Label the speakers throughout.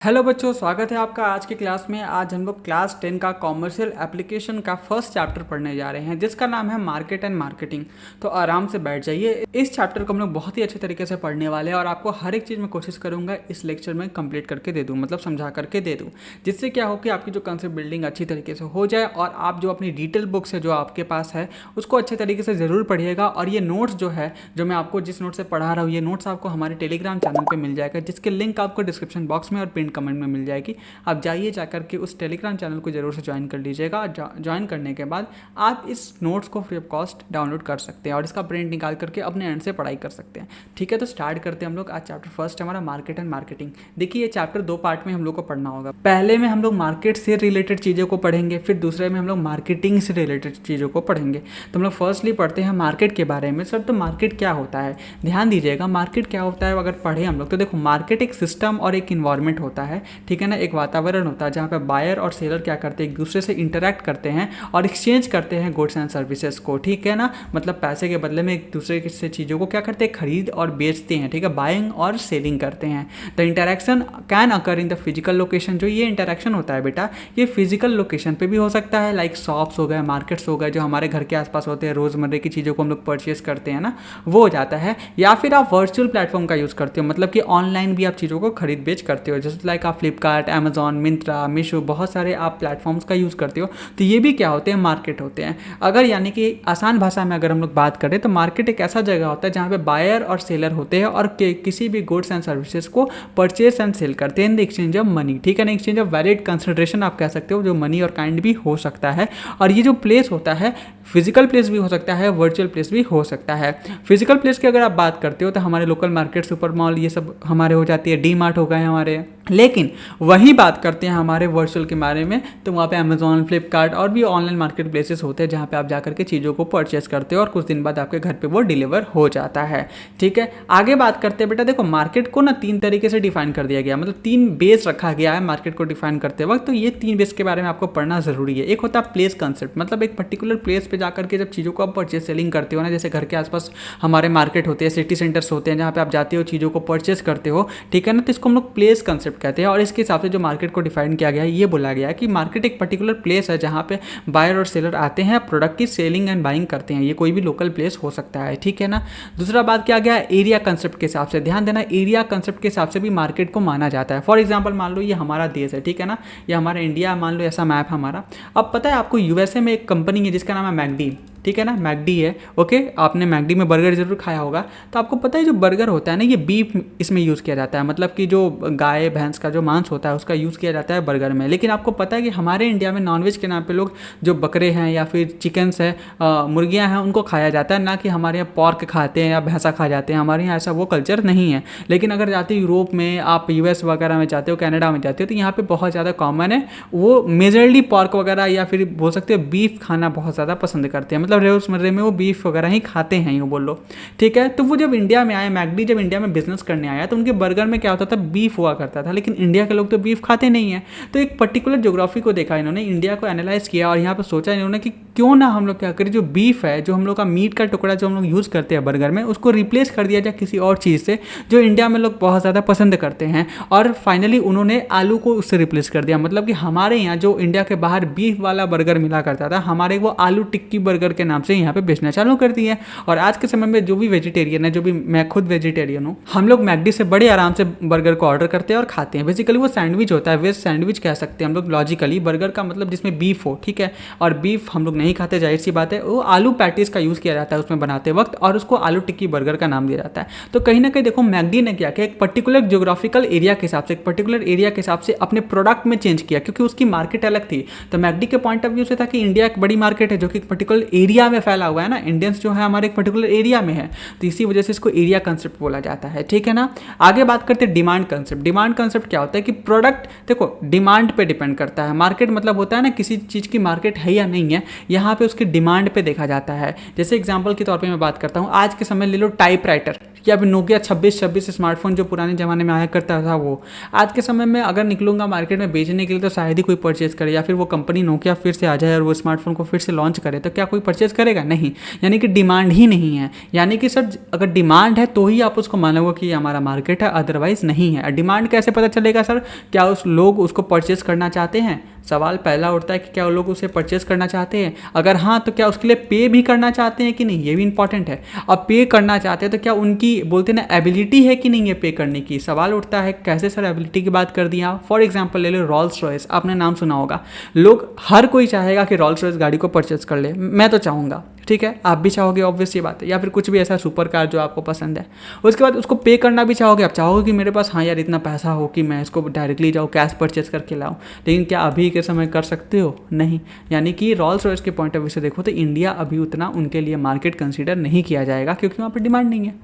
Speaker 1: Hello बच्चों, स्वागत है आपका आज की क्लास में। आज हम लोग क्लास 10 का कॉमर्शियल एप्लीकेशन का फर्स्ट चैप्टर पढ़ने जा रहे हैं, जिसका नाम है मार्केट एंड मार्केटिंग। तो आराम से बैठ जाइए। इस चैप्टर को हम लोग बहुत ही अच्छे तरीके से पढ़ने वाले हैं और आपको हर एक चीज़ में कोशिश करूंगा इस लेक्चर में कंप्लीट करके दे दूँ, मतलब समझा करके दे दूँ, जिससे क्या हो कि आपकी जो कंसेप्ट बिल्डिंग अच्छी तरीके से हो जाए और आप जो अपनी डिटेल बुक्स है जो आपके पास है उसको अच्छे तरीके से ज़रूर पढ़िएगा। और ये नोट्स जो है, जो मैं आपको जिस नोट से पढ़ा रहा हूँ, ये नोट्स आपको हमारे टेलीग्राम चैनल पर मिल जाएगा, जिसके लिंक आपको डिस्क्रिप्शन बॉक्स में और पिन कमेंट में मिल जाएगी। आप जाइए जाकर के उस टेलीग्राम चैनल को जरूर से ज्वाइन कर लीजिएगा। ज्वाइन करने के बाद आप इस नोट्स को फ्री ऑफ कॉस्ट डाउनलोड कर सकते हैं और इसका प्रिंट निकाल करके अपने एंड से पढ़ाई कर सकते हैं। ठीक है, तो स्टार्ट करते हैं हम लोग। आज चैप्टर फर्स्ट हमारा मार्केट एंड मार्केटिंग। देखिए, ये चैप्टर दो पार्ट में हम लोग को पढ़ना होगा। पहले में हम लोग मार्केट से रिलेटेड चीज़ों को पढ़ेंगे, फिर दूसरे में हम लोग मार्केटिंग से रिलेटेड चीज़ों को पढ़ेंगे। तो हम लोग फर्स्टली पढ़ते हैं मार्केट के बारे में। सर, तो मार्केट क्या होता है? ध्यान दीजिएगा, मार्केट क्या होता है अगर पढ़े हम लोग तो देखो, मार्केट एक सिस्टम और एक इन्वायरमेंट होता है। ठीक है ना, एक वातावरण होता है जहाँ पे बायर और सेलर क्या करते हैं, एक दूसरे से इंटरेक्ट करते हैं और एक्सचेंज करते हैं गुड्स एंड सर्विसेज को। ठीक है ना, मतलब पैसे के बदले में एक दूसरे से चीज़ों को क्या करते हैं, खरीद और बेचते हैं। ठीक है, बाइंग और सेलिंग करते हैं। The interaction can occur in the physical location. जो ये इंटरेक्शन होता है बेटा, ये फिजिकल लोकेशन पे भी हो सकता है, लाइक शॉप्स हो गए, मार्केट्स हो गए, जो हमारे घर के आसपास होते हैं, रोजमर्रे की चीज़ों को हम लोग परचेस करते हैं ना, वो हो जाता है। या फिर आप वर्चुअल प्लेटफॉर्म का यूज़ करते हो, मतलब कि ऑनलाइन भी आप चीज़ों को खरीद बेच करते हो, जैसे लाइक आप फ्लिपकार्ट, अमेजॉन, मिंत्रा, मीशो, बहुत सारे आप प्लेटफॉर्म्स का यूज़ करते हो। तो ये भी क्या होते हैं, मार्केट होते हैं। अगर यानी कि आसान भाषा में अगर हम लोग बात करें तो मार्केट एक ऐसा जगह होता है जहाँ पे बायर और सेलर होते हैं और किसी भी गुड्स एंड सर्विसेज को परचेस एंड सेल करते हैं in the exchange of money. ठीक है ना, एक्सचेंज ऑफ वैलिड कंसिडरेशन आप कह सकते हो, जो मनी और काइंड भी हो सकता है। और ये जो प्लेस होता है, फिजिकल प्लेस भी हो सकता है, वर्चुअल प्लेस भी हो सकता है। फिजिकल प्लेस की अगर आप बात करते हो तो हमारे लोकल मार्केट, सुपर मॉल, ये सब हमारे हो जाती है, डी मार्ट हो गए हमारे। लेकिन वही बात करते हैं हमारे वर्चुअल के बारे में, तो वहाँ पे अमेजॉन, फ्लिपकार्ट और भी ऑनलाइन मार्केट प्लेसेस होते हैं जहाँ पे आप जाकर के चीज़ों को परचेस करते हो और कुछ दिन बाद आपके घर पे वो डिलीवर हो जाता है। ठीक है, आगे बात करते हैं बेटा। देखो, मार्केट को ना तीन तरीके से डिफाइन कर दिया गया, मतलब तीन बेस रखा गया है मार्केट को डिफाइन करते वक्त। तो ये तीन बेस के बारे में आपको पढ़ना जरूरी है। एक होता है प्लेस कंसेप्ट, मतलब एक पर्टिकुलर प्लेस पे जाकर के जब चीज़ों को आप परचेस सेलिंग करते हो ना, जैसे घर के आसपास हमारे मार्केट होते हैं, सिटी सेंटर्स होते हैं जहाँ पे आप जाते हो, चीज़ों को परचेस करते हो। ठीक है ना, तो इसको हम लोग प्लेस कंसेप्ट कहते हैं। और इसके हिसाब से जो मार्केट को डिफाइन किया गया है, ये बोला गया है कि मार्केट एक पर्टिकुलर प्लेस है जहाँ पे बायर और सेलर आते हैं, प्रोडक्ट की सेलिंग एंड बाइंग करते हैं। ये कोई भी लोकल प्लेस हो सकता है। ठीक है ना, दूसरा बात क्या गया, एरिया कंसेप्ट के हिसाब से। ध्यान देना, एरिया कंसेप्ट के हिसाब से भी मार्केट को माना जाता है। फॉर एग्जाम्पल, मान लो ये हमारा देश है, ठीक है ना, ये हमारा इंडिया, मान लो ऐसा मैप हमारा। अब पता है आपको, यूएसए में एक कंपनी है जिसका नाम है मैकडी। ठीक है ना, मैकडी है। ओके, आपने मैकडी में बर्गर जरूर खाया होगा। तो आपको पता है जो बर्गर होता है ना, ये बीफ इसमें यूज़ किया जाता है, मतलब कि जो गाय भैंस का जो मांस होता है उसका यूज़ किया जाता है बर्गर में। लेकिन आपको पता है कि हमारे इंडिया में नॉनवेज के नाम पे लोग जो बकरे हैं या फिर चिकन्स है, मुर्गियाँ हैं, उनको खाया जाता है, ना कि हमारे यहाँ पॉर्क खाते हैं या भैंसा खा जाते हैं। हमारे यहाँ ऐसा वो कल्चर नहीं है। लेकिन अगर जाते हो यूरोप में, आप यूएस वगैरह में जाते हो, कनाडा में जाते हो, तो यहाँ पे बहुत ज़्यादा कॉमन है। वो मेजरली पॉर्क वगैरह या फिर बोल सकते हो बीफ खाना बहुत ज़्यादा पसंद करते हैं, मतलब रोजमर्रे में वो बीफ वगैरह ही खाते हैं, यूँ बोल लो। ठीक है, तो वो जब इंडिया में आए, मैकडी जब इंडिया में बिजनेस करने आया, तो उनके बर्गर में क्या होता था, बीफ हुआ करता था। लेकिन इंडिया के लोग तो बीफ खाते नहीं है। तो एक पर्टिकुलर ज्योग्राफी को देखा इन्होंने, इंडिया को एनालाइज किया और यहाँ पर सोचा इन्होंने कि क्यों ना हम लोग क्या करें, जो बीफ है, जो हम लोग का मीट का टुकड़ा जो हम लोग यूज़ करते हैं बर्गर में, उसको रिप्लेस कर दिया जाए किसी और चीज़ से जो इंडिया में लोग बहुत ज़्यादा पसंद करते हैं। और फाइनली उन्होंने आलू को उससे रिप्लेस कर दिया, मतलब कि हमारे यहाँ जो इंडिया के बाहर बीफ वाला बर्गर मिला करता था, हमारे वो आलू टिक्की बर्गर के नाम से यहाँ पे बेचना चालू कर दिया है। और आज के समय में जो भी वेजिटेरियन है, जो भी, मैं खुद वेजिटेरियन हूँ, हम लोग मैकडी से बड़े आराम से बर्गर को ऑर्डर करते हैं और खाते हैं। बेसिकली वो सैंडविच होता है, वेज सैंडविच कह सकते हैं हम लोग लॉजिकली। बर्गर का मतलब जिसमें बीफ हो, ठीक है, और बीफ हम लोग नहीं खाते, जाहिर सी बात है। वो आलू पैटीज का यूज़ किया जाता है उसमें बनाते वक्त और उसको आलू टिक्की बर्गर का नाम दिया जाता है। तो कहीं ना कहीं देखो, मैकडी ने क्या किया, एक पर्टिकुलर ज्योग्राफिकल एरिया के हिसाब से, एक पर्टिकुलर एरिया के हिसाब से अपने प्रोडक्ट में चेंज किया, क्योंकि उसकी मार्केट अलग थी। तो मैकडी के पॉइंट ऑफ व्यू से था कि इंडिया एक बड़ी मार्केट है जो कि एक पर्टिकुलर एरिया में फैला हुआ है ना, इंडियंस जो है हमारे एक पर्टिकुलर एरिया में है, तो इसी वजह से इसको एरिया कंसेप्ट बोला जाता है। ठीक है ना, आगे बात करते हैं डिमांड कंसेप्ट। डिमांड कंसेप्ट क्या होता है कि प्रोडक्ट, देखो, डिमांड पे डिपेंड करता है। मार्केट मतलब होता है ना, किसी चीज़ की मार्केट है या नहीं है, यहाँ पे उसकी डिमांड पे देखा जाता है। जैसे एग्जांपल के तौर पे मैं बात करता हूँ, आज के समय ले लो टाइपराइटर या फिर नोकिया 2626 स्मार्टफोन जो पुराने ज़माने में आया करता था, वो आज के समय में अगर निकलूंगा मार्केट में बेचने के लिए तो शायद ही कोई परचेज करे, या फिर वो कंपनी नोकिया फिर से आ जाए और वो स्मार्टफोन को फिर से लॉन्च करे, तो क्या कोई परचेज परचेज करेगा? नहीं, यानी कि डिमांड ही नहीं है। यानी कि सर अगर डिमांड है तो ही आप उसको मानोगे कि हमारा मार्केट है, अदरवाइज नहीं है। डिमांड कैसे पता चलेगा सर? क्या उस लोग उसको परचेज करना चाहते हैं? सवाल पहला उठता है कि क्या वो लोग उसे परचेज करना चाहते हैं? अगर हाँ तो क्या उसके लिए पे भी करना चाहते हैं कि नहीं, ये भी इंपॉर्टेंट है। अब पे करना चाहते हैं तो क्या उनकी बोलते हैं ना एबिलिटी है कि नहीं है पे करने की? सवाल उठता है कैसे सर एबिलिटी की बात कर दी आप? फॉर एग्जाम्पल ले लो रॉल्स रॉयस, आपने नाम सुना होगा। लोग हर कोई चाहेगा कि रॉल्स रॉयस गाड़ी को परचेज कर ले, मैं तो चाहूँगा, ठीक है, आप भी चाहोगे, ऑब्वियस ये बात है। या फिर कुछ भी ऐसा सुपर कार जो आपको पसंद है, उसके बाद उसको पे करना भी चाहोगे। आप चाहोगे कि मेरे पास हाँ यार इतना पैसा हो कि मैं इसको डायरेक्टली जाऊँ कैश परचेज करके लाऊं, लेकिन क्या अभी के समय कर सकते हो? नहीं। यानी कि रॉल्स रॉयस के पॉइंट ऑफ व्यू से देखो तो इंडिया अभी उतना उनके लिए मार्केट कंसीडर नहीं किया जाएगा, क्योंकि वहाँ पर डिमांड नहीं है।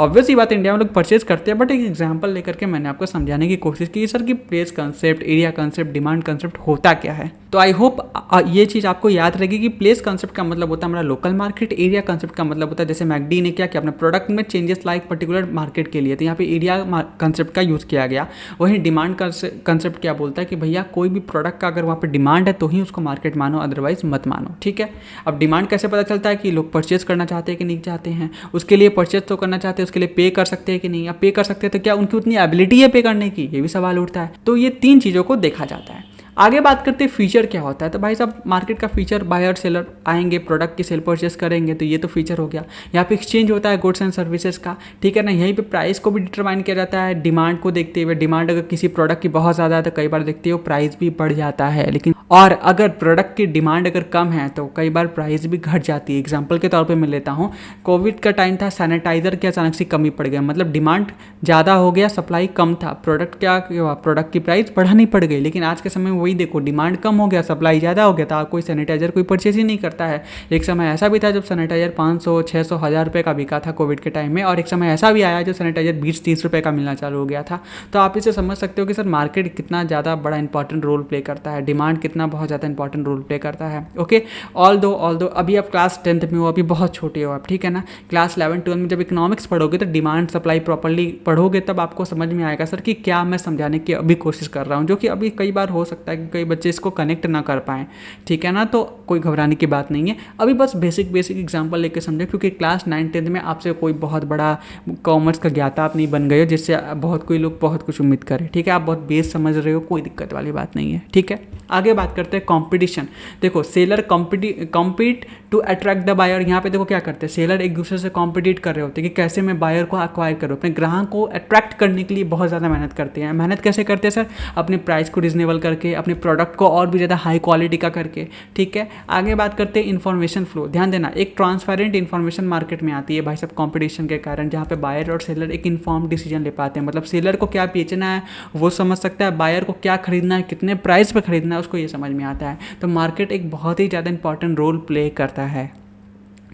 Speaker 1: ऑब्वियस ही बात इंडिया में लोग परचेज करते हैं, बट एक एग्जांपल लेकर के मैंने आपको समझाने की कोशिश की सर कि place concept, area concept, demand concept होता क्या है। तो आई होप ये चीज़ आपको याद रहेगी कि प्लेस कंसेप्ट का मतलब होता है हमारा लोकल मार्केट, एरिया कंसेप्ट का मतलब होता है जैसे मैकडी ने क्या किया अपने प्रोडक्ट में चेंजेस लाइक पर्टिकुलर मार्केट के लिए, तो यहाँ पे एरिया कंसेप्ट का यूज़ किया गया। वहीं डिमांड कंसेप्ट क्या बोलता है कि भैया कोई भी प्रोडक्ट का अगर वहाँ पर डिमांड है तो ही उसको मार्केट मानो, अदरवाइज मत मानो, ठीक है। अब डिमांड कैसे पता चलता है कि लोग परचेज करना चाहते हैं कि नहीं चाहते हैं, उसके लिए परचेज तो करना चाहते हैं, उसके लिए पे कर सकते हैं कि नहीं, या पे कर सकते हैं तो क्या उनकी उतनी एबिलिटी है पे करने की, ये भी सवाल उठता है। तो ये 3 चीज़ों को देखा जाता है। आगे बात करते हैं फीचर क्या होता है। तो भाई साहब मार्केट का फीचर, बायर सेलर आएंगे, प्रोडक्ट की सेल परचेस करेंगे, तो ये तो फीचर हो गया। यहाँ पे एक्सचेंज होता है गुड्स एंड सर्विसेज का, ठीक है ना। यहीं पे प्राइस को भी डिटरमाइन किया जाता है डिमांड को देखते हुए। डिमांड अगर किसी प्रोडक्ट की बहुत ज़्यादा है तो कई बार देखते हो प्राइस भी बढ़ जाता है, लेकिन और अगर प्रोडक्ट की डिमांड अगर कम है तो कई बार प्राइस भी घट जाती है। एग्जाम्पल के तौर पर मैं लेता हूँ, कोविड का टाइम था, सैनिटाइजर की अचानक से कमी पड़ गया, मतलब डिमांड ज़्यादा हो गया, सप्लाई कम था, प्रोडक्ट क्या हुआ, प्रोडक्ट की प्राइस बढ़ानी पड़ गई। लेकिन आज के समय में वही देखो, डिमांड कम हो गया, सप्लाई ज़्यादा हो गया, तो कोई सैनिटाइजर कोई परचेज ही नहीं करता है। एक समय ऐसा भी था जब सैनिटाइजर 500, 600, 1000 रुपये का बिका था कोविड के टाइम में, और एक समय ऐसा भी आया जो सैनिटाइजर 20-30 रुपये का मिलना चालू हो गया था। तो आप इसे समझ सकते हो कि सर मार्केट कितना ज़्यादा बड़ा इंपॉर्टेंट रोल प्ले करता है, डिमांड कितना बहुत ज़्यादा इंपॉर्टेंट रोल प्ले करता है। ओके, ऑल दो अभी आप क्लास 10th में हो, अभी बहुत छोटे हो आप, ठीक है ना। क्लास 11-12 में जब इकोनॉमिक्स पढ़ोगे तो डिमांड सप्लाई प्रॉपर्ली पढ़ोगे, तब आपको समझ में आएगा सर कि क्या मैं समझाने की अभी कोशिश कर रहा हूँ, जो कि अभी कई बार हो सकता है कि कई बच्चे इसको कनेक्ट ना कर पाएँ, ठीक है ना। तो कोई घबराने की बात नहीं है, अभी बस बेसिक एग्जांपल लेके समझे, क्योंकि क्लास 9-10 में आपसे कोई बहुत बड़ा कॉमर्स का ज्ञाता आप नहीं बन गए हो जिससे बहुत कोई लोग बहुत कुछ उम्मीद करें, ठीक है। आप बहुत बेस समझ रहे हो, कोई दिक्कत वाली बात नहीं है, ठीक है। आगे बात करते हैं कंपटीशन। देखो seller compete to attract the buyer. यहाँ पे देखो क्या करते हैं, सेलर एक दूसरे से कॉम्पिटिट कर रहे होते हैं कि कैसे मैं बायर को एक्वायर करूँ, अपने ग्राहक को अट्रैक्ट करने के लिए बहुत ज़्यादा मेहनत करते हैं। मेहनत कैसे करते हैं सर? अपने प्राइस को रिजनेबल करके, अपने प्रोडक्ट को और भी ज़्यादा हाई क्वालिटी का करके, ठीक है। आगे बात करते हैं इन्फॉर्मेशन फ्लो। ध्यान देना, एक ट्रांसपेरेंट इन्फॉर्मेशन मार्केट में आती है भाई सब कॉम्पिटिशन के कारण, जहाँ पे बायर और सेलर एक इन्फॉर्म डिसीजन ले पाते हैं। मतलब सेलर को क्या बेचना है वो समझ सकता है, बायर को क्या खरीदना है, कितने प्राइस पर खरीदना है, उसको ये समझ में आता है। तो मार्केट एक बहुत ही ज़्यादा इंपॉर्टेंट रोल प्ले करता है,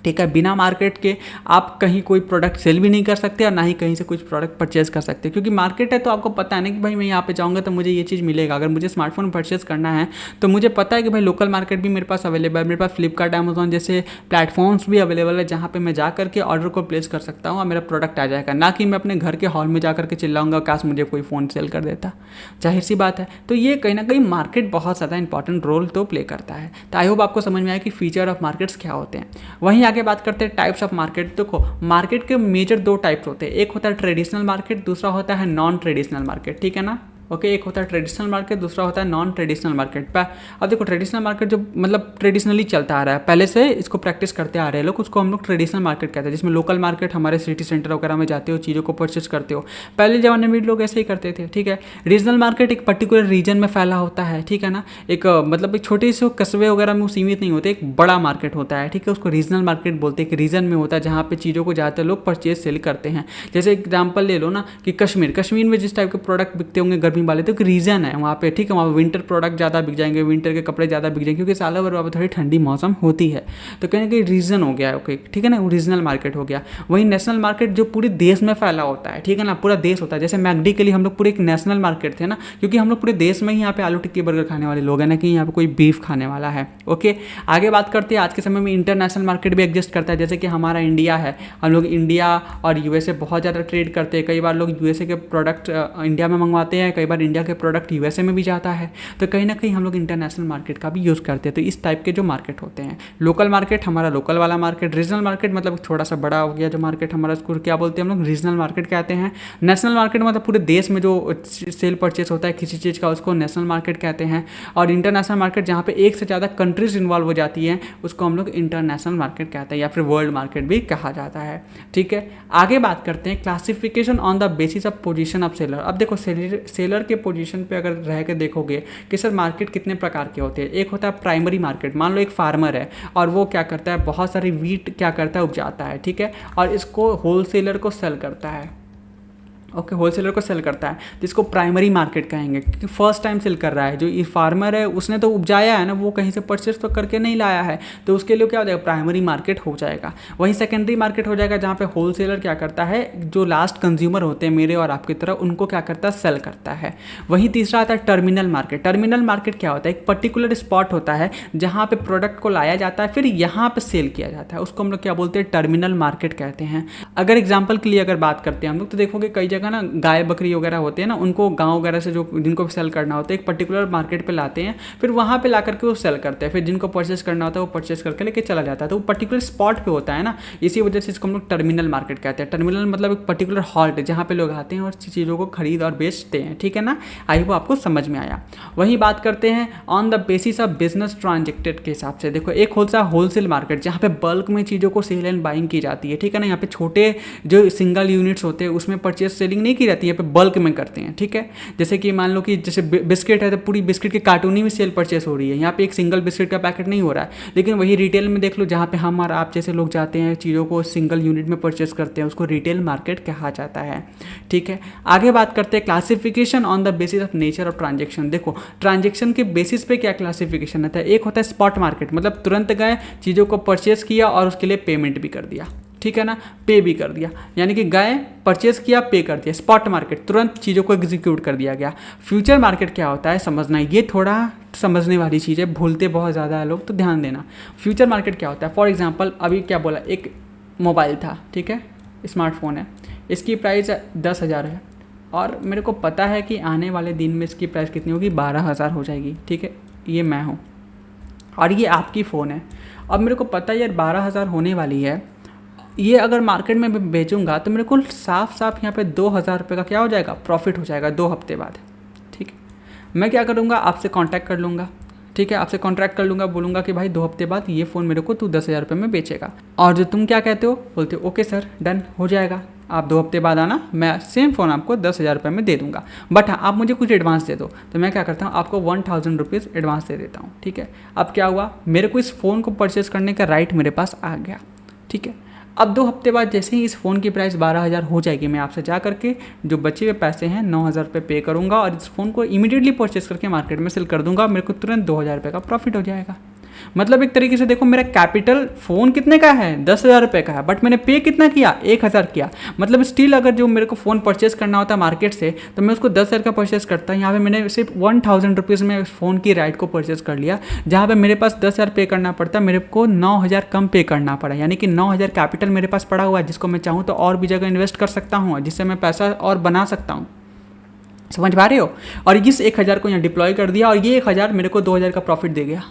Speaker 1: ठीक है। बिना मार्केट के आप कहीं कोई प्रोडक्ट सेल भी नहीं कर सकते और ना ही कहीं से कुछ प्रोडक्ट परचेज कर सकते, क्योंकि मार्केट है तो आपको पता है ना कि भाई मैं यहाँ पे जाऊँगा तो मुझे ये चीज़ मिलेगा। अगर मुझे स्मार्टफोन परचेज करना है तो मुझे पता है कि भाई लोकल मार्केट भी मेरे पास अवेलेबल है, मेरे पास फ्लिपकार्ट, अमेजॉन जैसे प्लेटफॉर्म्स भी अवेलेबल है जहाँ पर मैं जा करके ऑर्डर को प्लेस कर सकता हूँ और मेरा प्रोडक्ट आ जाएगा। ना कि मैं अपने घर के हॉल में जा करके चिल्लाऊंगा काश मुझे कोई फ़ोन सेल कर देता, जाहिर सी बात है। तो ये कहीं ना कहीं मार्केट बहुत ज़्यादा इंपॉर्टेंट रोल तो प्ले करता है। तो आई होप आपको समझ में आया कि फीचर ऑफ मार्केट्स क्या होते हैं। वहीं आगे बात करते हैं टाइप्स ऑफ मार्केट। देखो मार्केट के मेजर 2 टाइप्स होते हैं, एक होता है ट्रेडिशनल मार्केट, दूसरा होता है नॉन ट्रेडिशनल मार्केट, ठीक है ना। ओके, एक होता है ट्रेडिशनल मार्केट, दूसरा होता है नॉन ट्रेडिशनल मार्केट। अब देखो ट्रेडिशनल मार्केट जो मतलब ट्रेडिशनली चलता आ रहा है, पहले से इसको प्रैक्टिस करते आ रहे हैं लोग, उसको हम लोग ट्रेडिशनल मार्केट कहते हैं, जिसमें लोकल मार्केट हमारे सिटी सेंटर वगैरह में जाते हो, चीज़ों को परचेज करते हो। पहले ज़माने में लोग ऐसे ही करते थे, ठीक है। रीजनल मार्केट एक पर्टिकुलर रीजन में फैला होता है, ठीक है ना। एक मतलब एक छोटे से कस्बे वगैरह में वो सीमित नहीं होते, एक बड़ा मार्केट होता है, ठीक है। उसको रीजनल मार्केट बोलते हैं, एक रीजन में होता है जहाँ पे चीज़ों को ज़्यादातर लोग परचेज सेल करते हैं। जैसे एग्जाम्पल ले लो ना कि कश्मीर में जिस टाइप के प्रोडक्ट बिकते होंगे गर्मी वाले, तो एक रीजन है वहाँ पे, ठीक है। वहाँ विंटर प्रोडक्ट ज़्यादा बिक जाएंगे, विंटर के कपड़े ज़्यादा बिक जाएंगे, क्योंकि सालों भर वहाँ पे थोड़ी ठंडी मौसम होती है। तो कहीं ना कहीं रीजन हो गया, ओके, ठीक है ना, रीजनल मार्केट हो गया। वहीं नेशनल मार्केट जो पूरे देश में फैला होता है, ठीक है ना, पूरा देश होता है। जैसे मैकडी के लिए हम लोग पूरे एक नेशनल मार्केट थे ना, क्योंकि हम लोग पूरे देश में ही यहाँ पे आलू टिक्की बर्गर खाने वाले लोग हैं, ना कि यहाँ पे कोई बीफ खाने वाला है। ओके, आगे बात करते हैं, आज के समय में इंटरनेशनल मार्केट भी एग्जिस्ट करता है। जैसे कि हमारा इंडिया है, हम लोग इंडिया और यूएसए बहुत ज़्यादा ट्रेड करते हैं। कई बार लोग यूएसए के प्रोडक्ट इंडिया में मंगवाते हैं, कई कई बार इंडिया के प्रोडक्ट यूएसए में भी जाता है, तो कहीं ना कहीं हम लोग इंटरनेशनल मार्केट का भी यूज़ करते हैं। तो इस टाइप के जो मार्केट होते हैं, लोकल मार्केट हमारा लोकल वाला मार्केट, रीजनल मार्केट मतलब थोड़ा सा बड़ा हो गया जो मार्केट हमारा, उसको क्या बोलते हैं हम लोग, रीजनल मार्केट कहते हैं। नेशनल मार्केट मतलब पूरे देश में जो सेल परचेस होता है किसी चीज़ का, उसको नेशनल मार्केट कहते हैं। और इंटरनेशनल मार्केट जहाँ पे एक से ज़्यादा कंट्रीज इन्वॉल्व हो जाती हैं, उसको हम लोग इंटरनेशनल मार्केट कहते हैं, या फिर वर्ल्ड मार्केट भी कहा जाता है। ठीक है, आगे बात करते हैं classification on the basis of position of seller. अब देखो सेलर के पोजीशन पे अगर रह के देखोगे कि सर मार्केट कितने प्रकार के होते हैं। एक होता है प्राइमरी मार्केट, मान लो एक फार्मर है और वो क्या करता है, बहुत सारी वीट क्या करता है, उपजाता है, ठीक है, और इसको होलसेलर को सेल करता है। ओके, होलसेलर को सेल करता है, जिसको प्राइमरी मार्केट कहेंगे, क्योंकि फर्स्ट टाइम सेल कर रहा है। जो ये फार्मर है उसने तो उपजाया है ना, वो कहीं से परचेस तो करके नहीं लाया है, तो उसके लिए क्या हो जाएगा, प्राइमरी मार्केट हो जाएगा। वहीं सेकेंडरी मार्केट हो जाएगा, जहाँ पे होलसेलर क्या करता है, जो लास्ट कंज्यूमर होते हैं मेरे और आपकी तरह, उनको क्या करता है, सेल करता है। वहीं तीसरा आता है टर्मिनल मार्केट। टर्मिनल मार्केट क्या होता है, एक पर्टिकुलर स्पॉट होता है जहाँ पे प्रोडक्ट को लाया जाता है, फिर यहाँ पे सेल किया जाता है, उसको हम लोग क्या बोलते हैं, टर्मिनल मार्केट कहते हैं। अगर एग्जाम्पल के लिए अगर बात करते हैं हम लोग, तो देखोगे कई जगह ना गाय बकरी वगैरह होते हैं ना, उनको गांव वगैरह से जो जिनको सेल करना होता है, एक पर्टिकुलर मार्केट पे लाते हैं, फिर वहाँ पे ला करके वो सेल करते हैं, फिर जिनको परचेस करना होता है वो परचेस करके लेके चला जाता है। तो वो पर्टिकुलर स्पॉट पे होता है ना, इसी वजह से इसको हम लोग टर्मिनल मार्केट कहते हैं। टर्मिनल मतलब एक पर्टिकुलर हॉल्ट जहाँ पे लोग आते हैं और चीज़ों को खरीद और बेचते हैं। ठीक है ना, आई होप आपको समझ में आया। वही बात करते हैं on the basis of business transacted के हिसाब से। देखो, एक होता है होलसेल मार्केट, जहाँ पे बल्क में चीज़ों को सेल एंड बाइंग की जाती है। ठीक है ना, यहाँ पे छोटे जो सिंगल यूनिट्स होते हैं उसमें परचेस सेलिंग नहीं की जाती है, यहाँ पे बल्क में करते हैं। ठीक है, जैसे कि मान लो कि जैसे बिस्किट है तो पूरी बिस्किट की कार्टून ही में सेल परचेस हो रही है, यहाँ पे एक सिंगल बिस्किट का पैकेट नहीं हो रहा है। लेकिन वही रिटेल में देख लो, जहाँ पे हम और आप जैसे लोग जाते हैं चीज़ों को सिंगल यूनिट में परचेस करते हैं, उसको रिटेल मार्केट कहा जाता है। ठीक है, आगे बात करते हैं classification on the basis of nature of transaction. देखो, ट्रांजेक्शन के बेसिस पे क्या क्लासिफिकेशन होता है। एक होता है स्पॉट मार्केट, मतलब तुरंत गए चीज़ों को परचेस किया और उसके लिए पेमेंट भी कर दिया। ठीक है ना, पे भी कर दिया, यानी कि गए परचेस किया, पे कर दिया। स्पॉट मार्केट, तुरंत चीज़ों को एग्जीक्यूट कर दिया गया। फ्यूचर मार्केट क्या होता है समझना, ये थोड़ा समझने वाली चीज़ है, भूलते बहुत ज़्यादा है लोग, तो ध्यान देना। फ्यूचर मार्केट क्या होता है, फॉर एग्जांपल अभी क्या बोला, एक मोबाइल था, ठीक है, स्मार्टफोन है, इसकी प्राइस 10,000 है और मेरे को पता है कि आने वाले दिन में इसकी प्राइस कितनी होगी, 12,000 हो जाएगी। ठीक है, ये मैं हूँ और ये आपकी फ़ोन है। अब मेरे को पता है यार 12,000 होने वाली है, ये अगर मार्केट में बेचूंगा तो मेरे को साफ साफ यहाँ पे 2,000 रुपये का क्या हो जाएगा, प्रॉफिट हो जाएगा 2 हफ्ते बाद। ठीक है, मैं क्या करूँगा, आपसे कांटेक्ट कर लूँगा। ठीक है, आपसे कॉन्ट्रैक्ट कर लूँगा, बोलूँगा कि भाई 2 हफ्ते बाद ये फ़ोन मेरे को तू 10,000 रुपये में बेचेगा। और जो तुम क्या कहते हो, बोलते हो ओके सर डन हो जाएगा, आप 2 हफ्ते बाद आना, मैं सेम फ़ोन आपको 10,000 रुपये में दे दूँगा, बट हाँ आप मुझे कुछ एडवांस दे दो। तो मैं क्या करता हूँ, आपको 1,000 रुपीज़ एडवांस दे देता हूँ। ठीक है, अब क्या हुआ, मेरे को इस फ़ोन को परचेज़ करने का राइट मेरे पास आ गया। ठीक है, अब 2 हफ्ते बाद जैसे ही इस फ़ोन की प्राइस 12,000 हो जाएगी, मैं आपसे जा करके जो बचे हुए पैसे हैं 9,000 रुपये पे करूँगा और इस फ़ोन को इमीडिएटली परचेस करके मार्केट में सेल कर दूँगा, मेरे को तुरंत 2,000 रुपये का प्रॉफिट हो जाएगा। मतलब एक तरीके से देखो, मेरा कैपिटल फ़ोन कितने का है, 10,000 रुपये का है, बट मैंने पे कितना किया, 1,000 किया। मतलब स्टिल अगर जो मेरे को फ़ोन परचेस करना होता मार्केट से, तो मैं उसको 10,000 का परचेस करता। यहाँ पे मैंने सिर्फ 1,000 रुपीज़ में फ़ोन की राइट को परचेस कर लिया, जहाँ पे मेरे पास 10,000 पे करना पड़ता, मेरे को 9,000 कम पे करना पड़ा, यानी कि 9,000 कैपिटल मेरे पास पड़ा हुआ है, जिसको मैं चाहूँ तो और भी जगह इन्वेस्ट कर सकता हूँ, जिससे मैं पैसा और बना सकता हूँ। समझ पा रहे हो। और इस 1,000 को यहाँ डिप्लॉय कर दिया और ये 1,000 मेरे को 2,000 का प्रॉफिट दे गया।